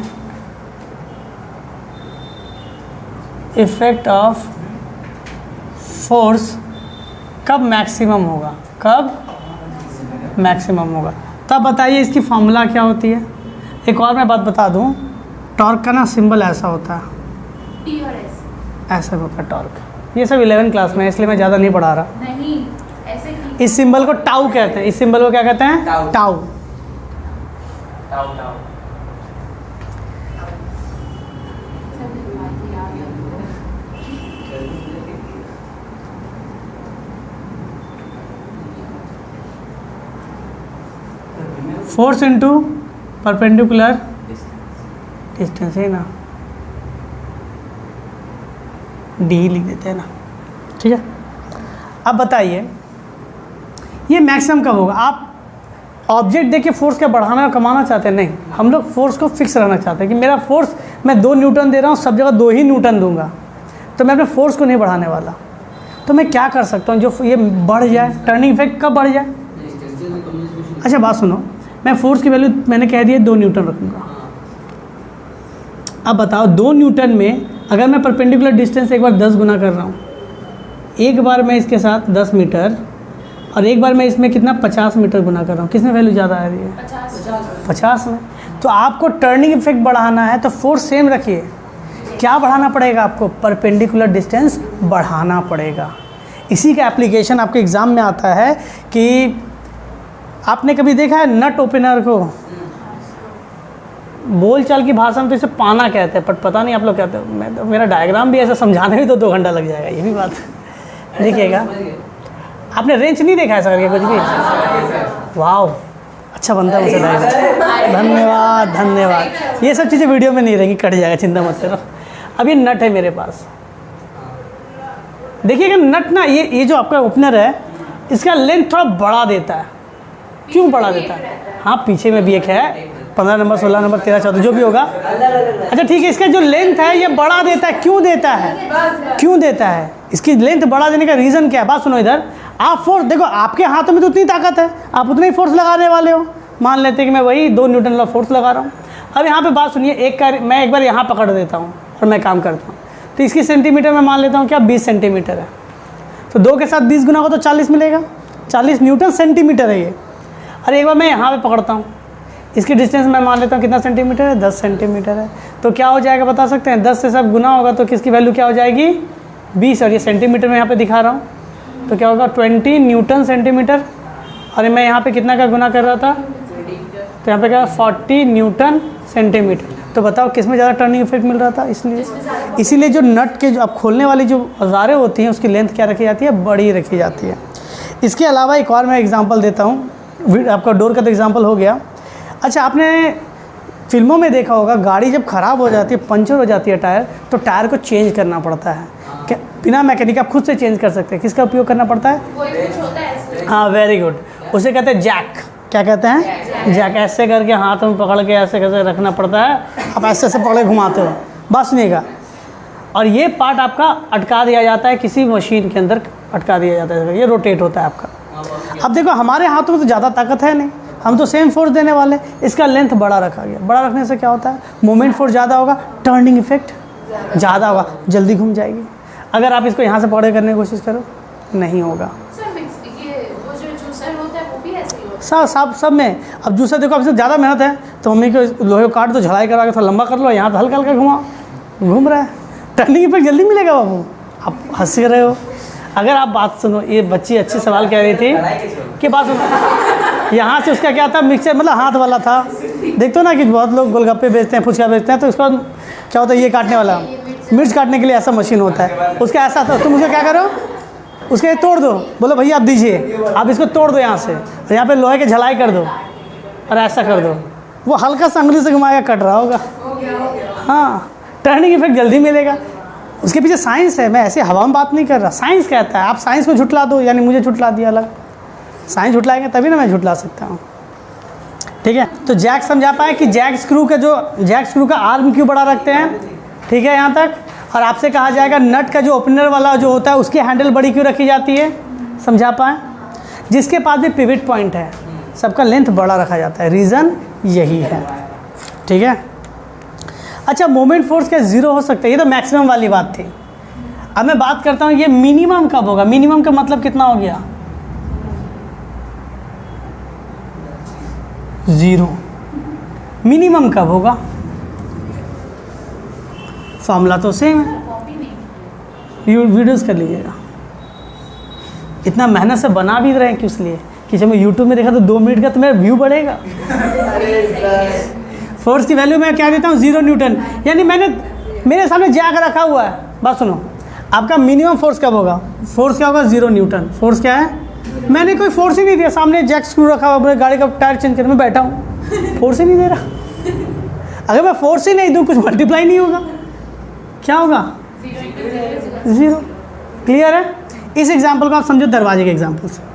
इफेक्ट ऑफ फोर्स कब मैक्सिमम होगा? कब मैक्सिमम होगा? तब बताइए इसकी फॉर्मूला क्या होती है। एक और मैं बात बता दूं, टॉर्क का ना सिंबल ऐसा होता है, टी और एस। ऐसा होता है टॉर्क। ये सब 11 क्लास में है, इसलिए मैं ज़्यादा नहीं पढ़ा रहा। नहीं, ऐसे की। इस सिंबल को टाउ कहते हैं। इस सिंबल को क्या कहते हैं? Tau. Tau. Force into perpendicular distance है ना, डी लिख देते हैं ना। ठीक है, अब बताइए ये मैक्सिमम कब होगा? आप ऑब्जेक्ट देखिए फोर्स क्या बढ़ाना और कमाना चाहते हैं? नहीं, हम लोग फोर्स को फिक्स रहना चाहते हैं कि मेरा फोर्स, मैं 2 न्यूटन दे रहा हूँ, सब जगह 2 ही न्यूटन दूंगा, तो मैं अपने फोर्स को नहीं बढ़ाने वाला। तो मैं क्या कर सकता हूँ जो ये बढ़ जाए? टर्निंग इफेक्ट कब बढ़ जाए? अच्छा बात सुनो, मैं फोर्स की वैल्यू मैंने कह दिया 2 न्यूटन रखूँगा। अब बताओ 2 न्यूटन में अगर मैं परपेंडिकुलर डिस्टेंस एक बार 10 गुना कर रहा हूँ, एक बार मैं इसके साथ 10 मीटर और एक बार मैं इसमें कितना 50 मीटर गुना कर रहा हूँ, किसमें वैल्यू ज़्यादा आ रही है? 50 में। तो आपको टर्निंग इफेक्ट बढ़ाना है तो फोर्स सेम रखिए। क्या बढ़ाना पड़ेगा आपको? परपेंडिकुलर डिस्टेंस बढ़ाना पड़ेगा। इसी का एप्लीकेशन आपके एग्ज़ाम में आता है कि आपने कभी देखा है नट ओपनर को? बोलचाल की भाषा में तो इसे पाना कहते हैं, पर पता नहीं आप लोग कहते हो। मैं तो, मेरा डायग्राम भी ऐसा समझाने में तो 2 घंटा लग जाएगा। ये भी बात देखिएगा। आपने रेंच नहीं देखा है ऐसा करके कुछ भी? वाह, अच्छा बनता है मुझे डायग्राम। धन्यवाद धन्यवाद। ये सब चीज़ें वीडियो में नहीं रहेंगी, कट जाएगा, चिंता मत करो। अब ये नट है मेरे पास, देखिएगा नट ना, ये जो आपका ओपनर है इसका लेंथ थोड़ा बढ़ा देता है। क्यों बढ़ा देता है? हाँ, पीछे में भी एक है, 15 नंबर, 16 नंबर, 13, 14 जो भी होगा। अच्छा ठीक है, इसका जो लेंथ है ये बढ़ा देता है। क्यों देता है? क्यों देता है? इसकी लेंथ बढ़ा देने का रीज़न क्या है? बात सुनो इधर। आप फोर्स देखो, आपके हाथों में तो उतनी ताकत है, आप उतना ही फोर्स लगाने वाले हो। मान लेते हैं कि मैं वही 2 न्यूटन वाला फोर्स लगा रहा हूँ। अब यहाँ पे बात सुनिए, मैं एक बार यहाँ पकड़ देता हूँ और मैं काम करता हूँ, तो इसकी सेंटीमीटर में मान लेता हूँ क्या 20 सेंटीमीटर है, तो 2 के साथ 20 गुना हो तो 40 मिलेगा। 40 न्यूटन सेंटीमीटर है ये। और एक बार मैं यहाँ पे पकड़ता हूँ, इसकी डिस्टेंस मैं मान लेता हूँ कितना सेंटीमीटर है? 10 सेंटीमीटर है। तो क्या हो जाएगा बता सकते हैं? 10 से सब गुना होगा तो किसकी वैल्यू क्या हो जाएगी? 20। और ये सेंटीमीटर में यहाँ पे दिखा रहा हूँ, तो क्या होगा? 20 न्यूटन सेंटीमीटर। और मैं यहाँ पे कितना का गुना कर रहा था? तो यहाँ पे क्या? 40 न्यूटन सेंटीमीटर। तो बताओ किस में ज़्यादा टर्निंग इफेक्ट मिल रहा था? इसीलिए जो नट के जो अब खोलने वाली जो औजारें होती हैं उसकी लेंथ क्या रखी जाती है? बड़ी रखी जाती है। इसके अलावा एक और मैं एग्जांपल देता हूँ। आपका डोर का तो एग्जांपल हो गया। अच्छा, आपने फिल्मों में देखा होगा, गाड़ी जब ख़राब हो जाती है, पंचर हो जाती है टायर, तो टायर को चेंज करना पड़ता है। क्या बिना मैकेनिक आप खुद से चेंज कर सकते हैं? किसका उपयोग करना पड़ता है? वो कुछ होता है ऐसे। हाँ, वेरी गुड। उसे कहते हैं जैक। क्या कहते हैं? जैक। ऐसे करके हाथ में पकड़ के ऐसे कैसे रखना पड़ता है, आप ऐसे ऐसे पकड़ के घुमाते हो। बात सुनिएगा, और ये पार्ट आपका अटका दिया जाता है, किसी मशीन के अंदर अटका दिया जाता है, ये रोटेट होता है आपका। अब देखो, हमारे हाथों में तो ज़्यादा ताकत है नहीं, हम तो सेम फोर्स देने वाले, इसका लेंथ बड़ा रखा गया। बड़ा रखने से क्या होता है? मोमेंट फोर्स ज़्यादा होगा, टर्निंग इफेक्ट ज़्यादा होगा, जल्दी घूम जाएगी। अगर आप इसको यहाँ से पकड़े करने की कोशिश करो, नहीं होगा। सर ये वो जो जूसर होता है वो भी ऐसे ही होता है? सब में। अब जूसर देखो, अब इससे ज़्यादा मेहनत है तो मम्मी को लोहे को काट दो, झड़ाई करवा के थोड़ा लंबा कर लो, यहाँ तो हल्का हल्का घुमाओ, घूम रहा है, टर्निंग इफेक्ट जल्दी मिलेगा बाबू। आप हंस रहे हो। अगर आप बात सुनो, ये बच्ची अच्छी सवाल कह रही थी कि बात सुनो, यहाँ से उसका क्या था, मिक्सचर मतलब हाथ वाला था। देखते हो ना कि बहुत लोग गोलगप्पे बेचते हैं, फुचका बेचते हैं, तो इसका क्या होता है, ये काटने वाला, मिर्च काटने के लिए ऐसा मशीन होता है, उसका ऐसा था। तुम उसका क्या करो, उसके ये तोड़ दो, बोलो भैया आप दीजिए, आप इसको तोड़ दो यहाँ से, और यहाँ पे लोहे की झलाई कर दो और ऐसा कर दो, वो हल्का सा अंगुली से घुमाया कट रहा होगा। हाँ, टर्निंग इफेक्ट जल्दी मिलेगा। उसके पीछे साइंस है, मैं ऐसे हवा में बात नहीं कर रहा। साइंस कहता है, आप साइंस को झुटला दो, यानी मुझे झुटला दिया अलग। साइंस झुटलाएंगे तभी ना मैं झुटला सकता हूँ। ठीक है, तो जैक समझा पाए कि जैक स्क्रू का आर्म क्यों बड़ा रखते हैं। ठीक है यहाँ तक। और आपसे कहा जाएगा नट का जो ओपनर वाला जो होता है उसकी हैंडल बड़ी क्यों रखी जाती है, समझा पाए। जिसके पास भी पिवट पॉइंट है सबका लेंथ बड़ा रखा जाता है, रीज़न यही है। ठीक है। अच्छा, मोमेंट फोर्स क्या जीरो हो सकता है? ये तो मैक्सिमम वाली बात थी। अब मैं बात करता हूँ ये मिनिमम कब होगा। मिनिमम का मतलब कितना हो गया? ज़ीरो। मिनिमम कब होगा? फॉर्मूला तो सेम है, वीडियोस कर लीजिएगा। इतना मेहनत से बना भी रहे हैं किस लिए कि जब मैं यूट्यूब में देखा तो 2 मिनट का तो मेरा व्यू बढ़ेगा। फोर्स की वैल्यू मैं क्या देता हूँ, 0 न्यूटन। यानी मेरे सामने जैक रखा हुआ है। बात सुनो, आपका मिनिमम फोर्स कब होगा? फोर्स क्या होगा? 0 न्यूटन। फोर्स क्या है? मैंने कोई फोर्स ही नहीं दिया, सामने जैक स्क्रू रखा हुआ, अपने गाड़ी का टायर चेंज करने में बैठा हूँ, फोर्स ही नहीं दे रहा। अगर मैं फोर्स ही नहीं दूँ, कुछ मल्टीप्लाई नहीं होगा, क्या होगा? 0। क्लियर है? इस एग्जाम्पल को आप समझो दरवाजे के एग्जाम्पल से।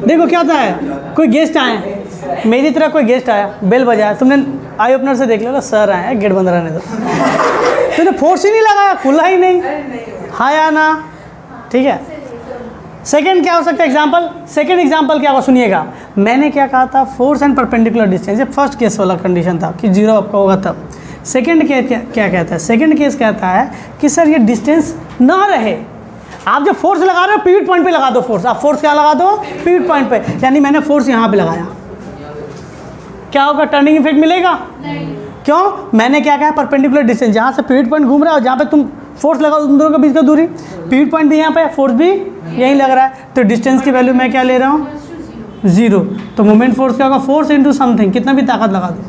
देखो क्या होता है, कोई गेस्ट आए, मेरी तरह कोई गेस्ट आया, बेल बजाया, तुमने आई ओपनर से देख लो, सर आए हैं, गेट बंद रहने दो। तुमने फोर्स ही नहीं लगाया, खुला ही नहीं, हाँ या ना। ठीक है। सेकंड क्या हो सकता है एग्जाम्पल? सेकंड एग्जाम्पल क्या होगा सुनिएगा। मैंने क्या कहा था, फोर्स एंड परपेंडिकुलर डिस्टेंस। ये फर्स्ट केस वाला कंडीशन था कि 0 आपका होगा तब। सेकंड केस क्या कहता है? सेकंड केस कहता है कि सर ये डिस्टेंस ना रहे। आप जब फोर्स लगा रहे हो पिवट पॉइंट पे लगा दो फोर्स। आप फोर्स क्या लगा दो? पिवट पॉइंट पे। यानी मैंने फोर्स यहाँ पे लगाया, क्या होगा? टर्निंग इफेक्ट मिलेगा? नहीं। क्यों? मैंने क्या कहा, परपेंडिकुलर डिस्टेंस, जहाँ से पिवट पॉइंट घूम रहा है और जहाँ पे तुम फोर्स लगाओ, उन दोनों के बीच का दूरी, पिवट पॉइंट भी यहाँ पे, फोर्स भी यहीं लग रहा है, तो डिस्टेंस की वैल्यू मैं क्या ले रहा हूँ? 0। तो मोमेंट फोर्स क्या होगा? फोर्स इनटू समथिंग, कितना भी ताकत लगा दो,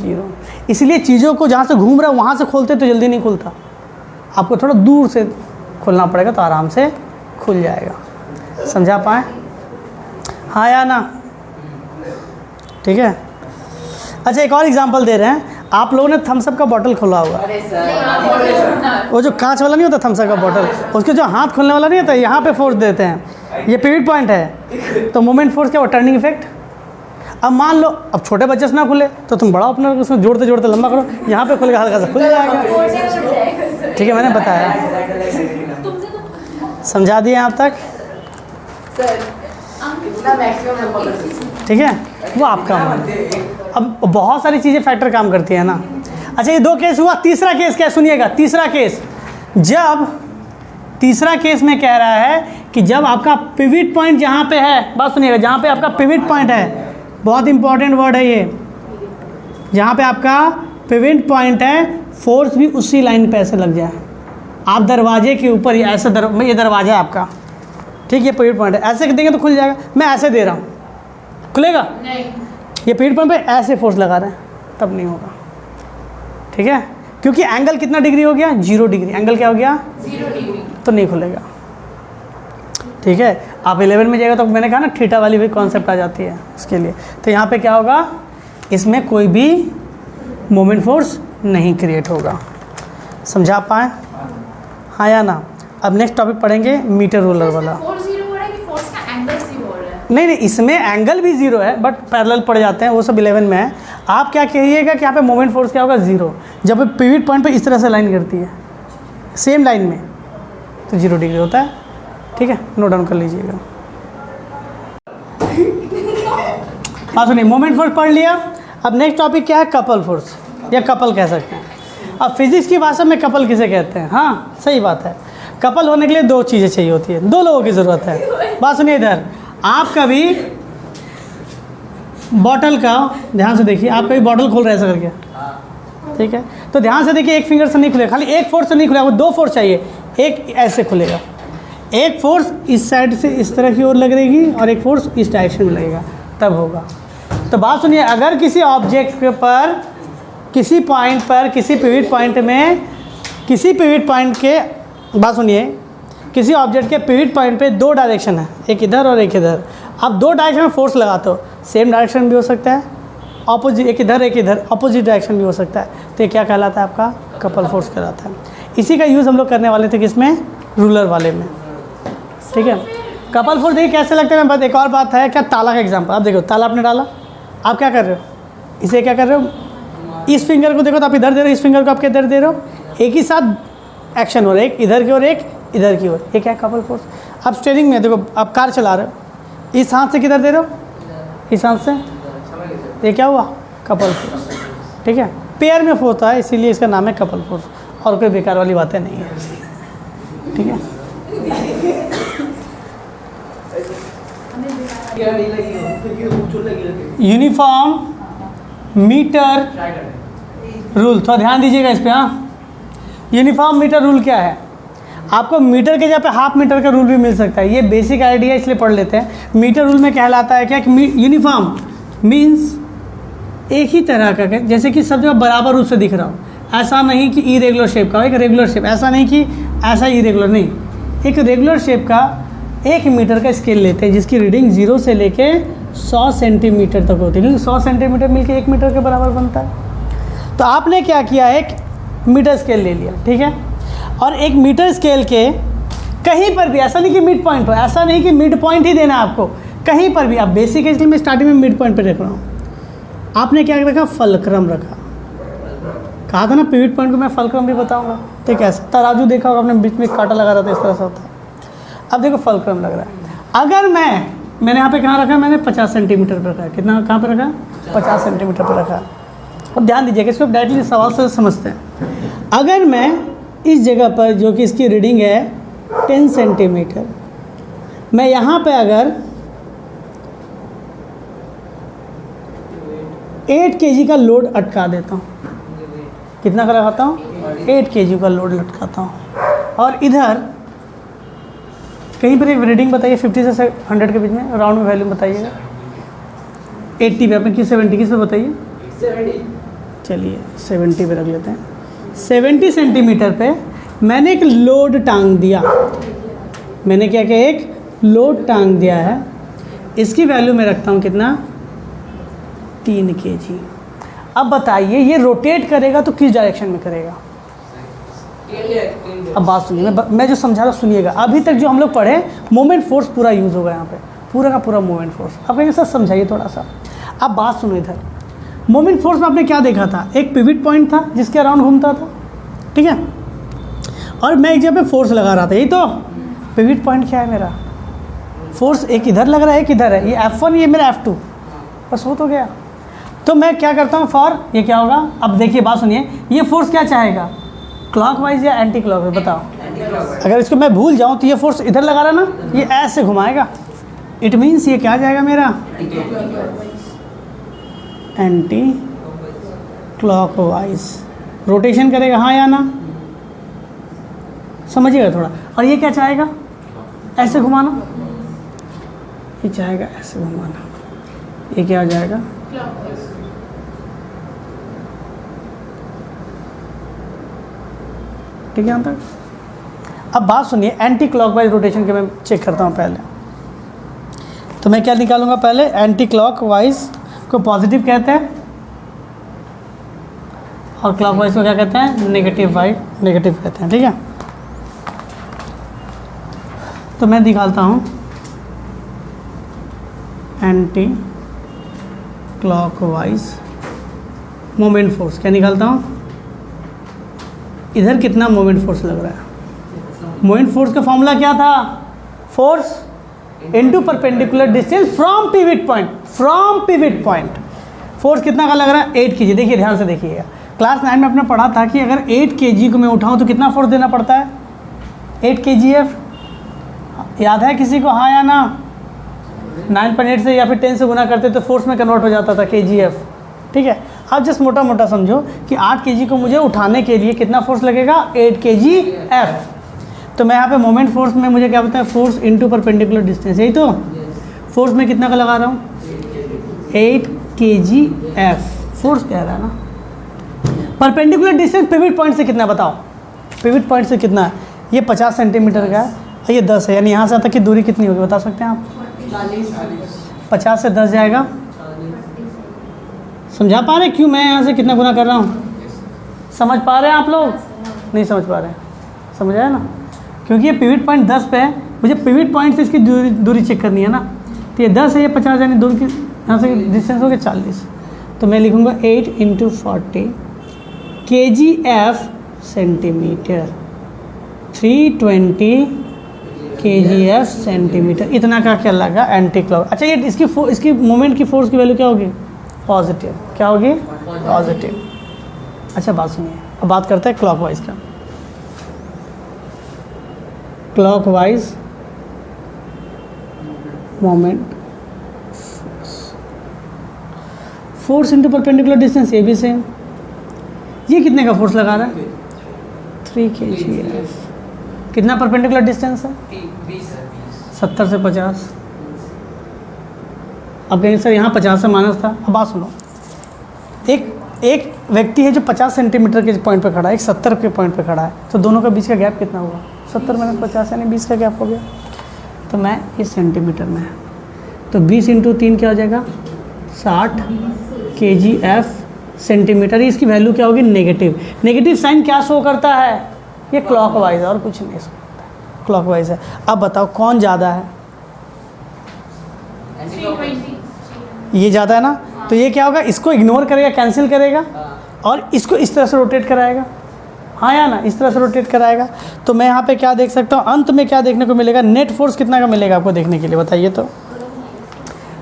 0। इसलिए चीज़ों को जहाँ से घूम रहा है वहाँ से खोलते तो जल्दी नहीं खुलता, आपको थोड़ा दूर से खोलना पड़ेगा तो आराम से खुल जाएगा। समझा पाए? हाँ या ना? ठीक है। अच्छा, एक और एग्जांपल दे रहे हैं। आप लोगों ने थम्सअप का बॉटल खोला हुआ, वो जो कांच वाला नहीं होता थम्सअप का बॉटल, उसके जो हाथ खोलने वाला नहीं होता, यहाँ पे फोर्स देते हैं, ये पिवट पॉइंट है, तो मोमेंट फोर्स क्या हुआ? Turning effect. अब मान लो अब छोटे बच्चे से ना खुले तो तुम बड़ा अपना उसमें जोड़ते जोड़ते लंबा करो, यहाँ पे खुलेगा, हल्का सा खुल जाएगा। ठीक है, मैंने बताया, समझा दिया यहाँ तक। ठीक है, वो आपका मन। अब बहुत सारी चीज़ें फैक्टर काम करती है ना। अच्छा, ये 2 केस हुआ। तीसरा केस क्या, सुनिएगा। तीसरा केस में कह रहा है कि जब आपका पिवट पॉइंट जहाँ पे है, बात सुनिएगा, जहाँ पे आपका पिवट पॉइंट है, बहुत इंपॉर्टेंट वर्ड है ये, जहाँ पे आपका पिवट पॉइंट है, फोर्स भी उसी लाइन पे ऐसे लग जाए। आप दरवाजे के ऊपर ऐसे ये दरवाजा है आपका, ठीक, ये पिवट पॉइंट है, ऐसे देंगे तो खुल जाएगा। मैं ऐसे दे रहा हूँ, खुलेगा नहीं। ये पिवट पॉइंट पे ऐसे फोर्स लगा रहे हैं, तब नहीं होगा। ठीक है, क्योंकि एंगल कितना डिग्री हो गया? 0 डिग्री। एंगल क्या हो गया? 0 डिग्री। तो नहीं खुलेगा। ठीक है। आप 11 में जाएगा तो मैंने कहा ना थीटा वाली भी कॉन्सेप्ट आ जाती है इसके लिए। तो यहाँ पे क्या होगा, इसमें कोई भी मोमेंट फोर्स नहीं क्रिएट होगा। समझा पाए? हाँ या ना? अब नेक्स्ट टॉपिक पढ़ेंगे मीटर रूलर वाला। फोर्स जीरो हो रहा है कि फोर्स का एंगल जीरो हो रहा है? नहीं, इसमें एंगल भी जीरो है बट पैरेलल पड़ जाते हैं, वो सब 11 में है। आप क्या कहिएगा कि यहाँ पे मोमेंट फोर्स क्या होगा, जीरो। जब पिवट पॉइंट पे इस तरह से लाइन करती है सेम लाइन में तो 0 डिग्री होता है। ठीक है, नोट डाउन कर लीजिएगा। हाँ सुनिए, मोमेंट फोर्स पढ़ लिया। अब नेक्स्ट टॉपिक क्या है, कपल फोर्स या कपल कह सकते हैं। अब फिजिक्स की भाषा में कपल किसे कहते हैं? हाँ सही बात है। कपल होने के लिए 2 चीज़ें चाहिए होती है, 2 लोगों की ज़रूरत है। बात सुनिए इधर, आप कभी बॉटल का ध्यान से देखिए, आप कभी बॉटल खोल रहे हैं ऐसा करके, ठीक है? तो ध्यान से देखिए, एक फिंगर से नहीं खुलेगा, खाली एक फोर्स से नहीं खुलेगा, वो 2 फोर्स चाहिए। एक ऐसे खुलेगा, एक फोर्स इस साइड से इस तरह की ओर लगेगी और एक फोर्स इस डायरेक्शन में लगेगा, तब होगा। तो बात सुनिए, अगर किसी ऑब्जेक्ट पर किसी पॉइंट पर किसी पिवट पॉइंट में किसी पिवट पॉइंट के बात सुनिए, किसी ऑब्जेक्ट के पिवट पॉइंट पे 2 डायरेक्शन है, एक इधर और एक इधर। आप 2 डायरेक्शन में फोर्स लगाते हो, सेम डायरेक्शन भी हो सकता है, ऑपोजिट एक इधर ऑपोजिट डायरेक्शन भी हो सकता है। तो ये क्या कहलाता है, आपका कपल फोर्स कहलाता है। इसी का यूज़ हम लोग करने वाले थे किसमें, रूलर वाले में। ठीक है, कपल फोर्स देखिए कैसे लगते हैं। मैं एक और बात है, क्या ताला का एग्जाम्पल, आप देखो ताला आपने डाला, आप क्या कर रहे हो, इसे क्या कर रहे हो, इस फिंगर को देखो तो आप इधर दे रहे हो, इस फिंगर को आप किधर दे रहे हो, एक ही साथ एक्शन हो रहा है, एक इधर की ओर एक इधर की ओर। ये क्या है, कपल फोर्स। आप स्टीयरिंग में देखो, आप कार चला रहे हो, इस हाथ से किधर दे रहे हो, इस हाथ से, ये क्या हुआ, कपल फोर्स। ठीक है, पेयर में होता है इसीलिए इसका नाम है कपल फोर्स, और कोई बेकार वाली बातें नहीं है। ठीक है, यूनिफॉर्म मीटर रूल, थोड़ा ध्यान दीजिएगा इस पे। हाँ, यूनिफॉर्म मीटर रूल क्या है, आपको मीटर के जगह पे हाफ मीटर का रूल भी मिल सकता है। ये बेसिक आइडिया इसलिए पढ़ लेते हैं। मीटर रूल में कहलाता है क्या कि यूनिफॉर्म मीन्स एक ही तरह का, जैसे कि सब जगह बराबर रूप से दिख रहा हो। ऐसा नहीं कि इरेगुलर शेप का, एक रेगुलर शेप, ऐसा नहीं कि ऐसा इरेगुलर, नहीं, एक रेगुलर शेप का 1 मीटर का स्केल लेते हैं जिसकी रीडिंग 0 से लेके 100 सेंटीमीटर तक होती है, क्योंकि 100 सेंटीमीटर मिलके 1 मीटर के बराबर बनता है। तो आपने क्या किया, एक मीटर स्केल ले लिया, ठीक है, और एक मीटर स्केल के कहीं पर भी, ऐसा नहीं कि मिड पॉइंट हो, ऐसा नहीं कि मिड पॉइंट ही देना है आपको, कहीं पर भी। आप बेसिक है इसलिए मैं स्टार्टिंग में मिड पॉइंट पर रख रहा हूँ। आपने क्या रखा, फलक्रम रखा। कहा था ना पिवट पॉइंट को मैं फलक्रम भी बताऊंगा। तो कैसे, तराजू देखा होगा आपने, बीच में कांटा लगा रहा था, इस तरह से होता है। अब देखो फलक्रम लग रहा है। अगर मैंने यहाँ पे कहाँ रखा, मैंने 50 सेंटीमीटर पर रखा है। कितना, कहाँ पर रखा, 50 सेंटीमीटर पर रखा। अब ध्यान दीजिएगा, इसको डायरेक्टली सवाल से समझते हैं। अगर मैं इस जगह पर, जो कि इसकी रीडिंग है 10 सेंटीमीटर, मैं यहाँ पे अगर 8 kg का लोड अटका देता हूँ, कितना का लगाता हूँ, 8 kg का लोड लटकाता हूँ, और इधर कहीं पर एक रीडिंग बताइए 50 से 100 के बीच में, राउंड में वैल्यू बताइएगा। 80 पे, अपने किस 70 किस पे बताइए, 70, चलिए 70 पे रख लेते हैं। 70 सेंटीमीटर पे मैंने एक लोड टांग दिया। मैंने क्या किया, एक लोड टांग दिया है। इसकी वैल्यू मैं रखता हूँ कितना, 3 kg। अब बताइए ये रोटेट करेगा तो किस डायरेक्शन में करेगा। अब बात सुनिए, मैं जो समझा रहा हूँ सुनिएगा। अभी तक जो हम लोग पढ़े, मोमेंट फोर्स पूरा यूज़ होगा यहाँ पे, पूरा का पूरा मोमेंट फोर्स। अब कहेंगे सर समझाइए थोड़ा सा। अब बात सुनो इधर, मोमेंट फोर्स में आपने क्या देखा था, एक पिवट पॉइंट था जिसके अराउंड घूमता था, ठीक है, और मैं एक जगह पे फोर्स लगा रहा था। यही तो पिवट पॉइंट क्या है मेरा, फोर्स एक इधर लग रहा है, एक इधर है, ये F1, ये मेरा F2, बस हो तो गया। तो मैं क्या करता हूँ, फॉर ये क्या होगा। अब देखिए बात सुनिए, ये फोर्स क्या चाहेगा, क्लॉकवाइज या एंटी क्लॉकवाइज, बताओ। अगर इसको मैं भूल जाऊँ तो ये फोर्स इधर लगा रहा ना, ये ऐसे घुमाएगा। इट मीन्स ये क्या जाएगा मेरा, एंटी क्लॉकवाइज रोटेशन करेगा, हाँ या ना, समझिएगा थोड़ा। और ये क्या चाहेगा, ऐसे घुमाना, ये चाहेगा ऐसे घुमाना, ये क्या हो जाएगा, ठीक है यहाँ तक। अब बात सुनिए, एंटी क्लॉकवाइज रोटेशन के मैं चेक करता हूँ पहले। तो मैं क्या निकालूंगा पहले, एंटी क्लॉक वाइज को पॉजिटिव कहते हैं और क्लॉक वाइज को क्या कहते हैं, नेगेटिव कहते हैं। ठीक है, तो मैं निकालता हूँ एंटी क्लॉकवाइज मोमेंट फोर्स। क्या निकालता हूँ, इधर कितना मोमेंट फोर्स लग रहा है। मोमेंट फोर्स का फॉर्मूला क्या था, force into perpendicular distance from pivot point. Force कितना का लग रहा है, 8 kg। देखिए ध्यान से देखिएगा, क्लास 9 में आपने पढ़ा था कि अगर 8 kg को मैं उठाऊँ तो कितना फोर्स देना पड़ता है, 8 kgf। याद है किसी को, हाँ या ना? 9.8 से या फिर 10 से गुना करते तो फोर्स में कन्वर्ट हो जाता था kgf। ठीक है, आप जस्ट मोटा मोटा समझो कि 8 kg को मुझे उठाने के लिए कितना फोर्स लगेगा, 8 kgf। तो मैं यहाँ पे मोमेंट फोर्स में मुझे क्या बताया, फोर्स इनटू परपेंडिकुलर डिस्टेंस, यही तो फोर्स में कितना का लगा रहा हूँ, 8 kgf फोर्स कह रहा है ना। परपेंडिकुलर डिस्टेंस पिवट पॉइंट से कितना बताओ, पिवट पॉइंट से कितना है, ये 50 सेंटीमीटर का है, ये 10 है, यानी यहाँ से तक की दूरी कितनी होगी बता सकते हैं आप? 50 से 10 जाएगा। समझा पा रहे क्यों मैं यहाँ से कितना गुना कर रहा हूँ? समझ पा रहे हैं आप लोग? नहीं समझ पा रहे हैं? समझ आया ना? क्योंकि ये पिवट पॉइंट 10 पे है, मुझे पिवट पॉइंट से इसकी दूरी चेक करनी है ना। तो ये 10 है, ये 50, यानी दूरी की यहाँ से डिस्टेंस हो गया 40। तो मैं लिखूँगा 8 × 40 kgf सेंटीमीटर, 320 kgf सेंटीमीटर। इतना का क्या लगा एंटी क्लॉक। अच्छा, ये इसकी मोमेंट की फोर्स की वैल्यू क्या होगी, पॉजिटिव। क्या होगी, पॉजिटिव। अच्छा बात सुनिए, अब बात करते हैं क्लॉकवाइज का। Clockwise moment force into perpendicular distance, ये भी सेम। ये कितने का फोर्स लगा रहा है, 3 kgf। कितना परपेंडिकुलर डिस्टेंस है, 70 से 50। अब कहीं सर यहाँ 50 से माइनस था। अब बात सुनो, एक व्यक्ति है जो 50 सेंटीमीटर के पॉइंट पे खड़ा है, एक 70 के पॉइंट पे खड़ा है, तो दोनों का बीच का गैप कितना हुआ, 70 - 50 यानी 20 का गैप हो गया। तो मैं इस सेंटीमीटर में है, तो 20 × 3 क्या हो जाएगा, 60 kgf सेंटीमीटर। इसकी वैल्यू क्या होगी, नेगेटिव साइन क्या शो करता है, ये क्लॉकवाइज है और कुछ नहीं शो करता है, क्लॉकवाइज है। अब बताओ कौन ज़्यादा है, 320। ये ज़्यादा है ना। तो ये क्या होगा, इसको इग्नोर करेगा, कैंसिल करेगा और इसको इस तरह से रोटेट कराएगा, हाँ या ना, इस तरह से रोटेट कराएगा। तो मैं यहाँ पे क्या देख सकता हूँ, अंत में क्या देखने को मिलेगा, नेट फोर्स कितना का मिलेगा आपको देखने के लिए, बताइए तो।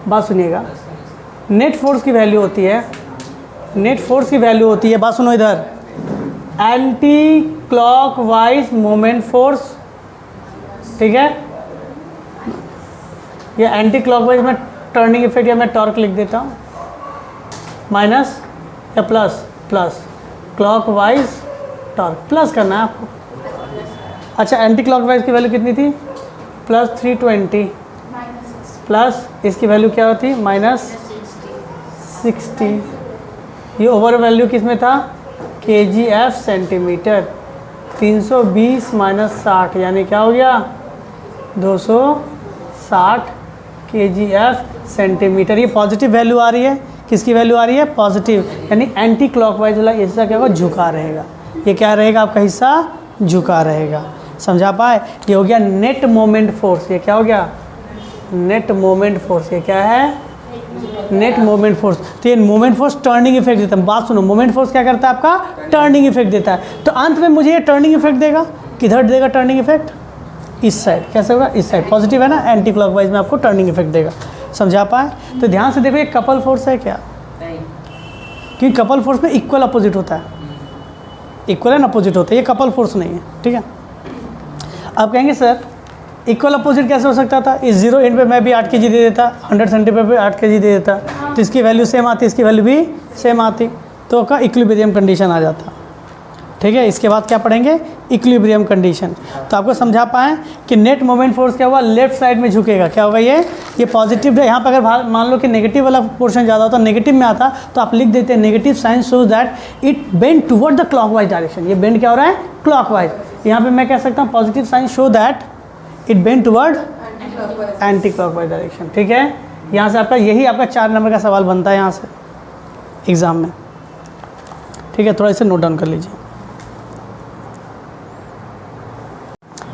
बात सुनिएगा, नेट फोर्स की वैल्यू होती है, बात सुनो इधर, एंटी क्लॉकवाइज मोमेंट फोर्स। ठीक है, ये एंटी क्लॉकवाइज में टर्निंग इफेक्ट या मैं टॉर्क लिख देता हूँ, माइनस या प्लस क्लॉकवाइज टॉर्क, प्लस करना है आपको। अच्छा, एंटी क्लॉकवाइज की वैल्यू कितनी थी, +320, प्लस इसकी वैल्यू क्या होती, -60। ये ओवर वैल्यू किस में था, kgf सेंटीमीटर। 320 - 60 यानी क्या हो गया, 260 kgf सेंटीमीटर। ये पॉजिटिव वैल्यू आ रही है, किसकी वैल्यू आ रही है, पॉजिटिव, यानी एंटी क्लॉकवाइज वाला हिस्सा क्या होगा, झुका रहेगा। ये क्या रहेगा, आपका हिस्सा झुका रहेगा। समझा पाए, ये हो गया नेट मोमेंट फोर्स। ये क्या हो गया, नेट मोमेंट फोर्स। ये क्या है, नेट मोमेंट फोर्स। तो ये मोमेंट फोर्स टर्निंग इफेक्ट देता है। बात सुनो, मोमेंट फोर्स क्या करता है, आपका टर्निंग इफेक्ट देता है। तो अंत में मुझे ये टर्निंग इफेक्ट देगा, किधर देगा टर्निंग इफेक्ट, इस साइड। कैसे होगा, इस साइड, पॉजिटिव है ना, एंटी क्लॉकवाइज में आपको टर्निंग इफेक्ट देगा। समझा पाए, तो ध्यान से देखो, ये कपल फोर्स है क्या, क्योंकि कपल फोर्स में इक्वल अपोजिट होता है, इक्वल एंड अपोजिट होता है, ये कपल फोर्स नहीं है। ठीक है, आप कहेंगे सर इक्वल अपोजिट कैसे हो सकता था, इस 0 एंड पे मैं भी 8 kg दे देता, 100 सेंटीमीटर पे 8 kg दे देता, तो इसकी वैल्यू सेम आती, इसकी वैल्यू भी सेम आती, तो का इक्विलिब्रियम कंडीशन आ जाता। ठीक है, इसके बाद क्या पढ़ेंगे, इक्विलिब्रियम कंडीशन। तो आपको समझा पाएँ कि नेट मोमेंट फोर्स क्या हुआ, लेफ्ट साइड में झुकेगा। क्या होगा, ये पॉजिटिव है। यहाँ पर अगर मान लो कि नेगेटिव वाला पोर्शन ज़्यादा होता, नेगेटिव में आता, तो आप लिख देते हैं negative sign shows that it bend toward the clockwise direction. ये बेंड क्या हो रहा है, क्लॉकवाइज। यहाँ पे मैं कह सकता हूँ positive sign show that it bend toward anti clockwise direction. ठीक है, यहाँ से आपका यही आपका 4 नंबर का सवाल बनता है यहाँ से एग्ज़ाम में। ठीक है, थोड़ा इसे नोट डाउन कर लीजिए।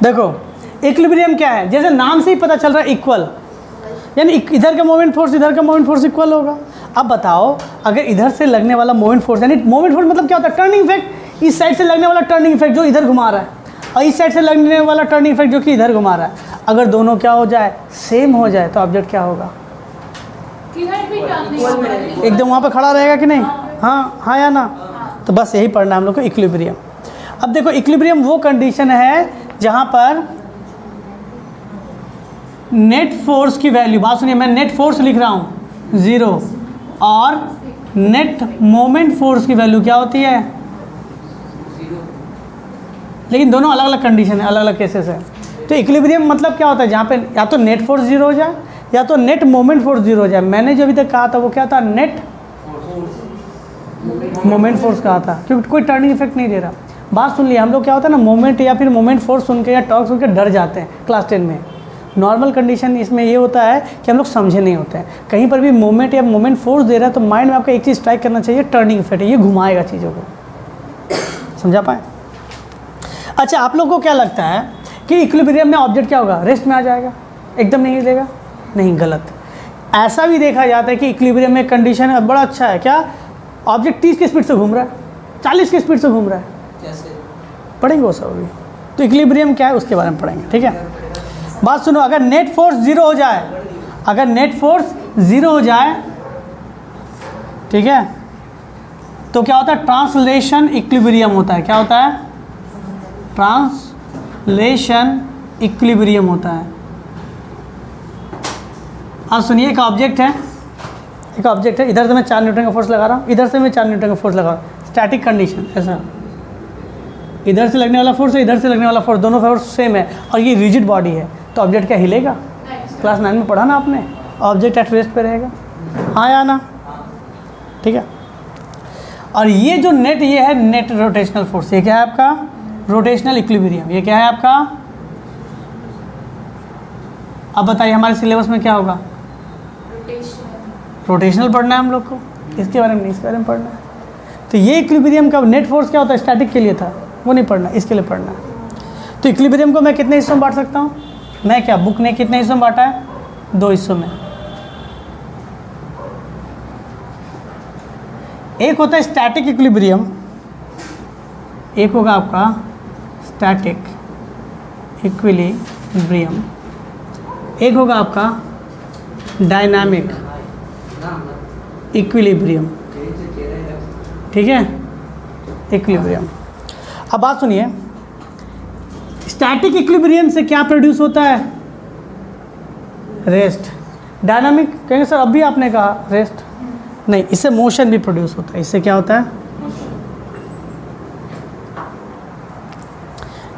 देखो इक्विलिब्रियम क्या है, जैसे नाम से ही पता चल रहा है इक्वल, यानी इधर का मोमेंट फोर्स इधर का मोमेंट फोर्स इक्वल होगा। अब बताओ अगर इधर से लगने वाला मोमेंट फोर्स, यानी मोमेंट फोर्स मतलब क्या होता है, टर्निंग इफेक्ट, इस साइड से लगने वाला टर्निंग इफेक्ट जो इधर घुमा रहा है और इस साइड से लगने वाला टर्निंग इफेक्ट जो कि इधर घुमा रहा है, अगर दोनों क्या हो जाए, सेम हो जाए, तो ऑब्जेक्ट क्या होगा, एकदम वहाँ पे खड़ा रहेगा कि नहीं। हाँ या ना, तो बस यही पढ़ना है हम लोग को इक्विलिब्रियम। अब देखो इक्विलिब्रियम वो कंडीशन है जहाँ पर नेट फोर्स की वैल्यू, बात सुनिए, मैं नेट फोर्स लिख रहा हूँ 0 और नेट मोमेंट फोर्स की वैल्यू क्या होती है, लेकिन दोनों अलग अलग कंडीशन है, अलग अलग केसेस है। तो इक्विलिब्रियम मतलब क्या होता है, जहाँ पे या तो नेट फोर्स 0 हो जाए या तो नेट मोमेंट फोर्स 0 हो जाए। मैंने जो अभी तक कहा था वो क्या था, नेट मोमेंट फोर्स कहा था, क्योंकि कोई टर्निंग इफेक्ट नहीं दे रहा। बात सुन लिया, हम लोग क्या होता है ना, मोमेंट या फिर मोमेंट फोर्स सुन के या टॉर्क सुन के डर जाते हैं क्लास 10 में। नॉर्मल कंडीशन इसमें ये होता है कि हम लोग समझे नहीं होते हैं, कहीं पर भी मोमेंट या मोमेंट फोर्स दे रहा है तो माइंड में आपका एक चीज़ स्ट्राइक करना चाहिए, टर्निंग इफेक्ट है, ये घुमाएगा चीज़ों को, समझा पाए। अच्छा, आप लोग को क्या लगता है कि इक्विलिब्रियम में ऑब्जेक्ट क्या होगा, रेस्ट में आ जाएगा, एकदम नहीं हिलेगा? नहीं, गलत। ऐसा भी देखा जाता है कि इक्विलिब्रियम में कंडीशन है बड़ा अच्छा है, क्या ऑब्जेक्ट 30 की स्पीड से घूम रहा है, 40 की स्पीड से घूम रहा है, कैसे पढ़ेंगे वो सब अभी। तो इक्विलिब्रियम क्या है उसके बारे में पढ़ेंगे। ठीक है, बात सुनो, अगर नेट फोर्स 0 हो जाए, अगर नेट फोर्स 0 हो जाए, ठीक है, तो क्या होता है, ट्रांसलेशन इक्विलिब्रियम होता है। क्या होता है, ट्रांसलेशन इक्विलिब्रियम होता है। आप सुनिए, एक ऑब्जेक्ट है, एक ऑब्जेक्ट है, इधर से मैं 4 न्यूटन का फोर्स लगा रहा हूँ, इधर से मैं 4 न्यूटन का फोर्स लगा रहा हूँ, स्टैटिक कंडीशन ऐसा, इधर से लगने वाला फोर्स है, इधर से लगने वाला फोर्स, दोनों फोर्स सेम है और ये रिजिड बॉडी है, तो ऑब्जेक्ट क्या हिलेगा? क्लास 9 में पढ़ा ना आपने, ऑब्जेक्ट एट रेस्ट पे रहेगा, हाँ या ना? ठीक है, और ये जो नेट, ये है नेट रोटेशनल फोर्स, ये क्या है आपका, रोटेशनल इक्विलिब्रियम। ये क्या है आपका, अब बताइए हमारे सिलेबस में क्या होगा, रोटेशनल पढ़ना है हम लोग को, इसके बारे में नहीं, इसके बारे में पढ़ना है। तो ये इक्विलिब्रियम का नेट फोर्स क्या होता है, स्टैटिक के लिए था, वो नहीं पढ़ना, इसके लिए पढ़ना है। तो इक्विलिब्रियम को मैं कितने हिस्सों में बांट सकता हूँ, मैं क्या, बुक ने कितने हिस्सों में बांटा है, 2 हिस्सों में। एक होता है स्टैटिक इक्विलिब्रियम, एक होगा आपका स्टैटिक इक्विलिब्रियम, एक होगा आपका डायनामिक इक्विलिब्रियम। ठीक है, इक्विलिब्रियम। अब बात सुनिए, स्टैटिक इक्विलिब्रियम से क्या प्रोड्यूस होता है, रेस्ट। डायनामिक कहेंगे सर, अभी आपने कहा रेस्ट, नहीं, इससे मोशन भी प्रोड्यूस होता है। इससे क्या होता है,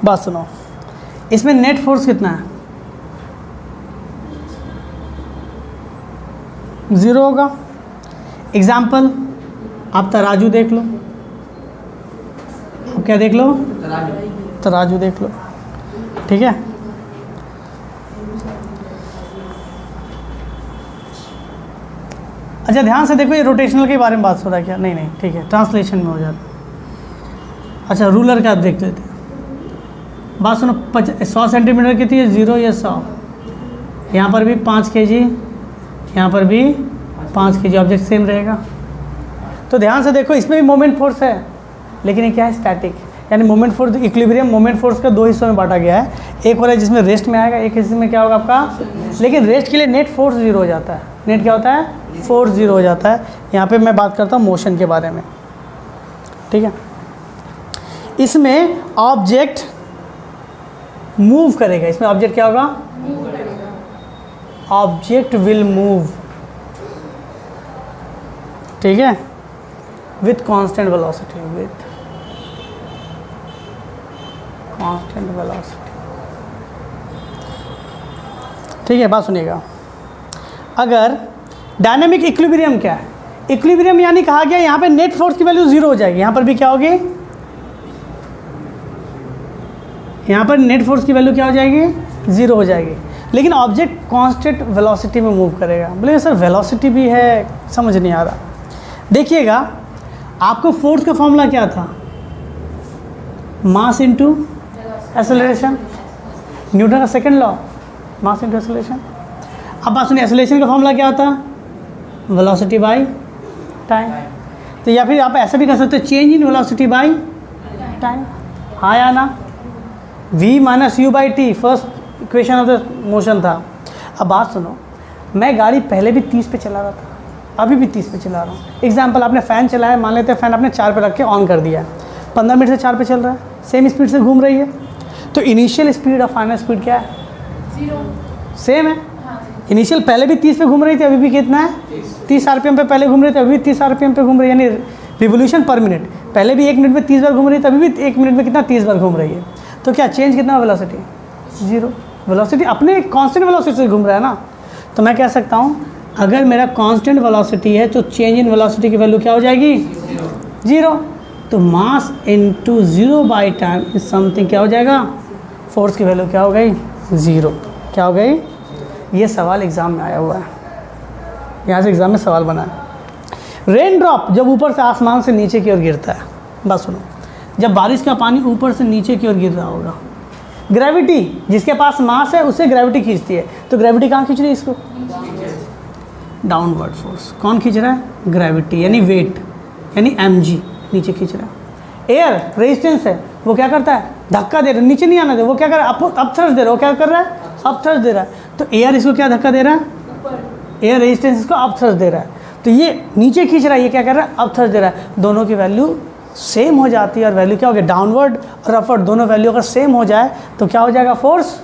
बात सुनो, इसमें नेट फोर्स कितना है, 0 होगा। एग्जाम्पल, आप तराजू देख लो, आप क्या देख लो, तराजू देख लो, ठीक है। अच्छा ध्यान से देखो, ये रोटेशनल के बारे में बात हो रहा है क्या, नहीं नहीं, ठीक है, ट्रांसलेशन में हो जाता। अच्छा रूलर का आप देख लेते हैं, बात सुनो, 100 सेंटीमीटर की थी, 0 या 100, यहाँ पर भी 5 kg, यहाँ पर भी 5 kg, ऑब्जेक्ट सेम रहेगा। तो ध्यान से देखो, इसमें भी मोमेंट फोर्स है, लेकिन ये क्या है, स्टैटिक, यानी moment force, equilibrium moment force का 2 हिस्सों में बांटा गया है। एक वाला जिसमें रेस्ट में आएगा, एक हिस्से में क्या होगा आपका, लेकिन रेस्ट के लिए नेट फोर्स 0 हो जाता है, नेट क्या होता है, फोर्स 0 हो जाता है। यहाँ पे मैं बात करता हूँ मोशन के बारे में, ठीक है। इसमें ऑब्जेक्ट मूव करेगा, इसमें ऑब्जेक्ट क्या होगा, ऑब्जेक्ट विल मूव, ठीक है, with constant velocity, with constant velocity, ठीक है। बात सुनिएगा, अगर डायनामिक इक्विलिब्रियम क्या है, इक्विलिब्रियम यानी कहा गया यहाँ पे नेट फोर्स की वैल्यू 0 हो जाएगी, यहाँ पर भी क्या होगी, यहाँ पर नेट फोर्स की वैल्यू क्या हो जाएगी, 0 हो जाएगी, लेकिन ऑब्जेक्ट कांस्टेंट वेलोसिटी में मूव करेगा। बोले सर वेलोसिटी भी है, समझ नहीं आ रहा। देखिएगा, आपको फोर्स का फॉर्मूला क्या था? मास इनटू एक्सेलरेशन, न्यूटन का second law, mass into acceleration. अब बात सुनिए, एक्सेलरेशन का फॉर्मूला क्या होता है? Velocity by time. तो या फिर आप ऐसा भी कर सकते हो, change in velocity by time. हाँ या ना? v minus you by T first equation of the motion था। अब बात सुनो, मैं गाड़ी पहले भी 30 पे चला रहा था, अभी भी 30 पे चला रहा हूँ। एग्जाम्पल, आपने फ़ैन चलाया, मान लेते हैं फ़ैन आपने 4 पे रख के ऑन कर दिया है, 15 मिनट से 4 पे चल रहा है, सेम स्पीड से घूम रही है, तो इनिशियल स्पीड और फाइनल स्पीड क्या है? 0। सेम है। हाँ। इनिशियल पहले भी 30 पे घूम रही थी, अभी भी कितना है? 30 RPM पे पहले घूम रही थी, अभी भी 30 RPM पे घूम रही है, यानी रिवोल्यूशन पर मिनट। पहले भी 1 मिनट में 30 बार घूम रही थी, अभी भी 1 मिनट में कितना? 30 बार घूम रही है। तो क्या चेंज कितना? वेलोसिटी 0। वेलोसिटी अपने कांस्टेंट वेलोसिटी से घूम रहा है ना। तो मैं कह सकता हूँ, अगर मेरा कांस्टेंट वेलोसिटी है तो चेंज इन वेलोसिटी की वैल्यू क्या हो जाएगी? 0। तो mass into 0 by time is something क्या हो जाएगा? फोर्स की वैल्यू क्या हो गई? 0। क्या हो गई? ये सवाल एग्ज़ाम में आया हुआ है, यहाँ से एग्ज़ाम में सवाल बना है। रेन ड्रॉप जब ऊपर से आसमान से नीचे की ओर गिरता है, बस सुनो, जब बारिश का पानी ऊपर से नीचे की ओर गिर रहा होगा, ग्रेविटी जिसके पास मास है उसे ग्रेविटी खींचती है, तो ग्रेविटी कहाँ खींच रही है इसको? Downward force. कौन खींच रहा है? ग्रेविटी, यानी वेट, यानी mg नीचे खींच रहा है। एयर रेजिस्टेंस है, वो क्या करता है? धक्का दे रहा है, नीचे नहीं आना दे, वो क्या कर रहा है? अप थ्रस्ट दे रहा है। वो क्या कर रहा है? अप थ्रस्ट दे रहा है। तो एयर इसको क्या धक्का दे रहा है? एयर रेजिस्टेंस इसको अप थ्रस्ट दे रहा है, तो ये नीचे खींच रहा है, ये क्या कर रहा है? अप थ्रस्ट दे रहा है। दोनों की वैल्यू सेम हो जाती है, और वैल्यू क्या हो गया? डाउनवर्ड और अपवर्ड दोनों वैल्यू अगर सेम हो जाए तो क्या हो जाएगा? फोर्स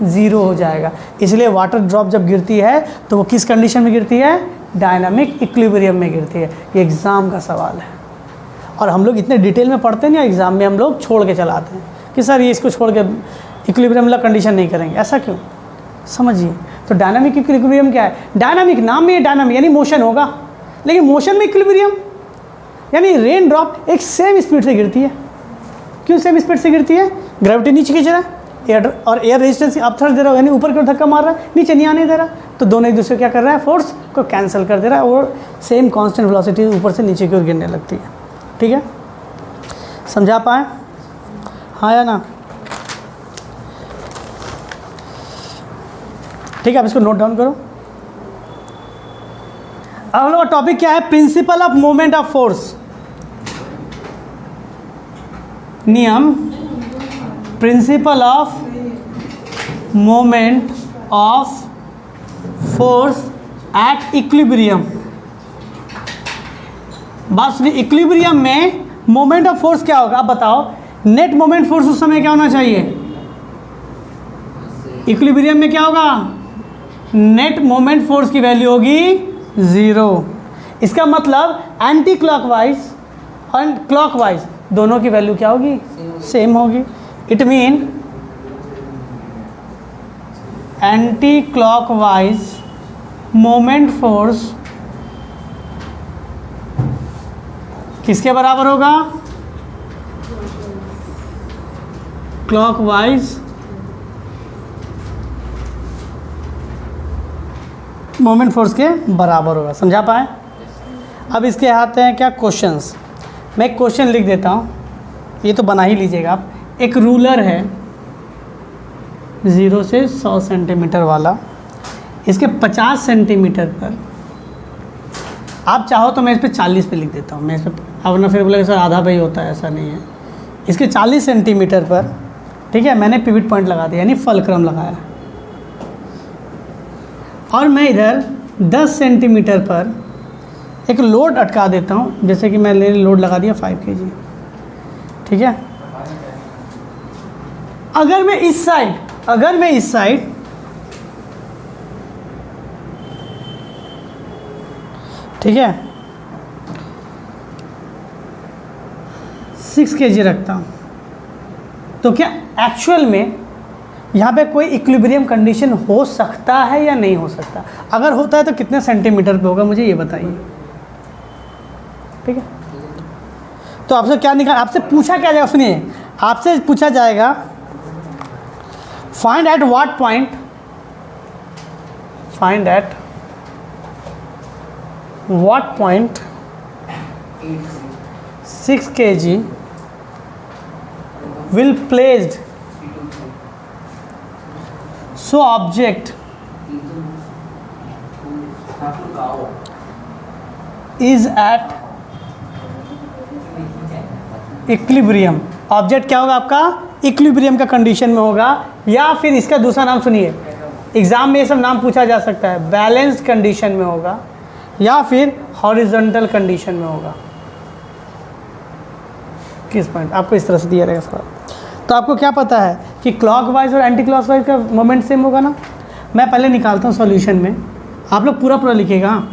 0 हो जाएगा। इसलिए वाटर ड्रॉप जब गिरती है तो वो किस कंडीशन में गिरती है? डायनामिक इक्विलिब्रियम में गिरती है। ये एग्ज़ाम का सवाल है, और हम लोग इतने डिटेल में पढ़ते नहीं, एग्ज़ाम में हम लोग छोड़ के चलाते हैं कि सर ये इसको छोड़ के इक्विलिब्रियम वाला कंडीशन नहीं करेंगे। ऐसा क्यों? समझिए। तो डायनामिक इक्विलिब्रियम क्या है? डायनामिक, नाम में डायनामिक यानी मोशन होगा, लेकिन मोशन में इक्विलिब्रियम यानी रेन ड्रॉप एक सेम स्पीड से गिरती है। क्यों सेम स्पीड से गिरती है? ग्रेविटी नीचे खींच रहा है, एयर और एयर रेजिस्टेंस अप थ्रस्ट दे रहा है, यानी ऊपर की ओर धक्का मार रहा है, नीचे नहीं आने दे रहा, तो दोनों एक दूसरे क्या कर रहा है? फोर्स को कैंसिल कर दे रहा है, और सेम कांस्टेंट वेलोसिटी ऊपर से नीचे की ओर गिरने लगती है। ठीक है, समझा पाए? हाँ या ना? ठीक है, अब इसको नोट डाउन करो। अब हम लोग का टॉपिक क्या है? Principle of moment of force. नियम, principle of moment of force at equilibrium. बात सुनिए, इक्विलिब्रियम में मोमेंट ऑफ फोर्स क्या होगा? आप बताओ, नेट मोमेंट फोर्स उस समय क्या होना चाहिए? इक्विलिब्रियम में क्या होगा? नेट मोमेंट फोर्स की वैल्यू होगी 0। इसका मतलब एंटी क्लॉकवाइज और क्लॉकवाइज दोनों की वैल्यू क्या होगी? सेम होगी। It mean anti clockwise moment force किसके बराबर होगा? क्लॉकवाइज मोमेंट फोर्स के बराबर होगा। समझा पाए? अब इसके आते हैं क्या? क्वेश्चंस। मैं एक क्वेश्चन लिख देता हूँ, ये तो बना ही लीजिएगा आप। एक रूलर है 0 से 100 सेंटीमीटर वाला, इसके 50 सेंटीमीटर पर, आप चाहो तो मैं इस पर 40 पे लिख देता हूँ, मैं इस पर, अब ना फिर बोलेगा सर आधा पे ही होता है, ऐसा नहीं है। इसके 40 सेंटीमीटर पर, ठीक है, मैंने पिवट पॉइंट लगा दिया यानी फलक्रम लगाया, और मैं इधर 10 सेंटीमीटर पर एक लोड अटका देता हूँ, जैसे कि मैंने लोड लगा दिया 5 kg। ठीक है, अगर मैं इस साइड ठीक है 6 kg रखता हूँ, तो क्या एक्चुअल में यहाँ पे कोई इक्विलिब्रियम कंडीशन हो सकता है या नहीं हो सकता? अगर होता है तो कितने सेंटीमीटर पे होगा, मुझे ये बताइए। ठीक है, तो आपसे क्या निकाल, आपसे पूछा क्या जाएगा? सुनिए, आपसे पूछा जाएगा find at what point find at what point 6 kg will placed so object is at equilibrium. Object क्या होगा आपका? इक्विलिब्रियम का कंडीशन में होगा, या फिर इसका दूसरा नाम सुनिए, एग्जाम में ये सब नाम पूछा जा सकता है, बैलेंस्ड कंडीशन में होगा या फिर हॉरिजॉन्टल कंडीशन में होगा। किस पॉइंट आपको इस तरह से दिया रहेगा सवाल। तो आपको क्या पता है कि क्लॉकवाइज और एंटी क्लॉकवाइज का मोमेंट सेम होगा ना। मैं पहले निकालता हूँ सॉल्यूशन में, आप लोग पूरा पूरा लिखिएगा।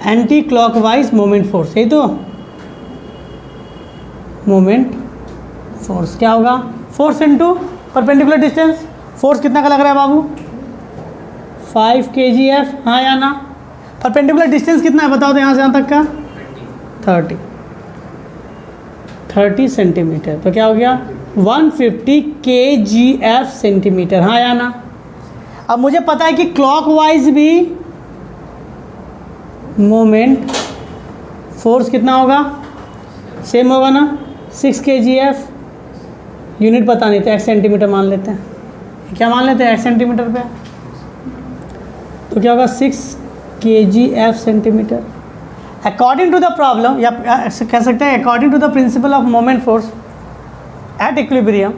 एंटी क्लॉकवाइज मोमेंट फोर्स, यही तो मोमेंट फोर्स क्या होगा? Force into perpendicular distance. Force कितना का लग रहा है बाबू? 5 kgf, हाँ या ना? परपेंडिकुलर डिस्टेंस कितना है बताओ तो यहाँ से यहाँ तक का? 30 सेंटीमीटर। तो क्या हो गया? 150 kgf सेंटीमीटर, हाँ या ना? अब मुझे पता है कि क्लॉकवाइज भी मोमेंट फोर्स कितना होगा? सेम होगा ना, 6 kgf। यूनिट पता नहीं तो x सेंटीमीटर मान लेते हैं। क्या मान लेते हैं? x सेंटीमीटर पे। तो क्या होगा? 6 kgf centimetre. According to the problem, या कह सकते हैं according to the principle of moment force at equilibrium,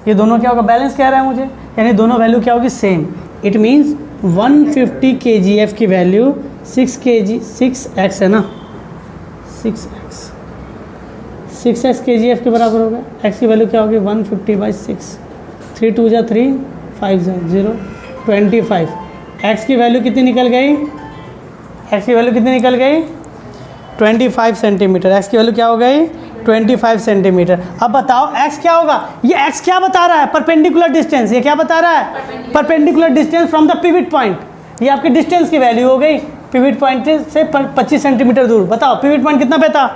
ये दोनों क्या होगा? बैलेंस कह रहा है मुझे, यानी दोनों वैल्यू क्या होगी? सेम। इट मीन्स 150 kgf की वैल्यू 6x है ना, 6x kgf के बराबर होगा। x की वैल्यू क्या होगी? 150/6, 3 2 जा 3, 5 जा 0, 25। x की वैल्यू कितनी निकल गई? x की वैल्यू कितनी निकल गई? 25 सेंटीमीटर। x की वैल्यू क्या हो गई? 25 सेंटीमीटर। अब बताओ x क्या होगा? ये x क्या बता रहा है? Perpendicular distance. ये क्या बता रहा है? Perpendicular distance from the pivot point. ये आपकी डिस्टेंस की वैल्यू हो गई, पिवट पॉइंट से 25 सेंटीमीटर दूर। बताओ पिवट पॉइंट कितना पे था?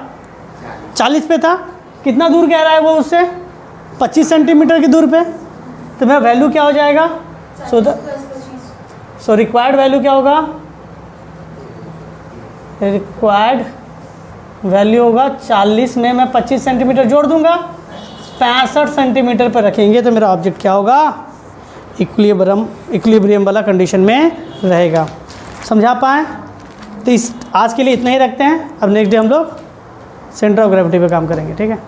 40 पे था। कितना दूर कह रहा है वो उससे? 25 सेंटीमीटर की दूर पे। तो मेरा वैल्यू क्या हो जाएगा? सो रिक्वायर्ड वैल्यू क्या होगा? रिक्वायर्ड वैल्यू होगा 40 में मैं 25 सेंटीमीटर जोड़ दूंगा, 65 सेंटीमीटर पर रखेंगे तो मेरा ऑब्जेक्ट क्या होगा? इक्विलिब्रियम वाला कंडीशन में रहेगा। समझा पाए? तो इस आज के लिए इतना ही रखते हैं। अब नेक्स्ट डे हम लोग सेंटर ऑफ ग्रेविटी पे काम करेंगे, ठीक है।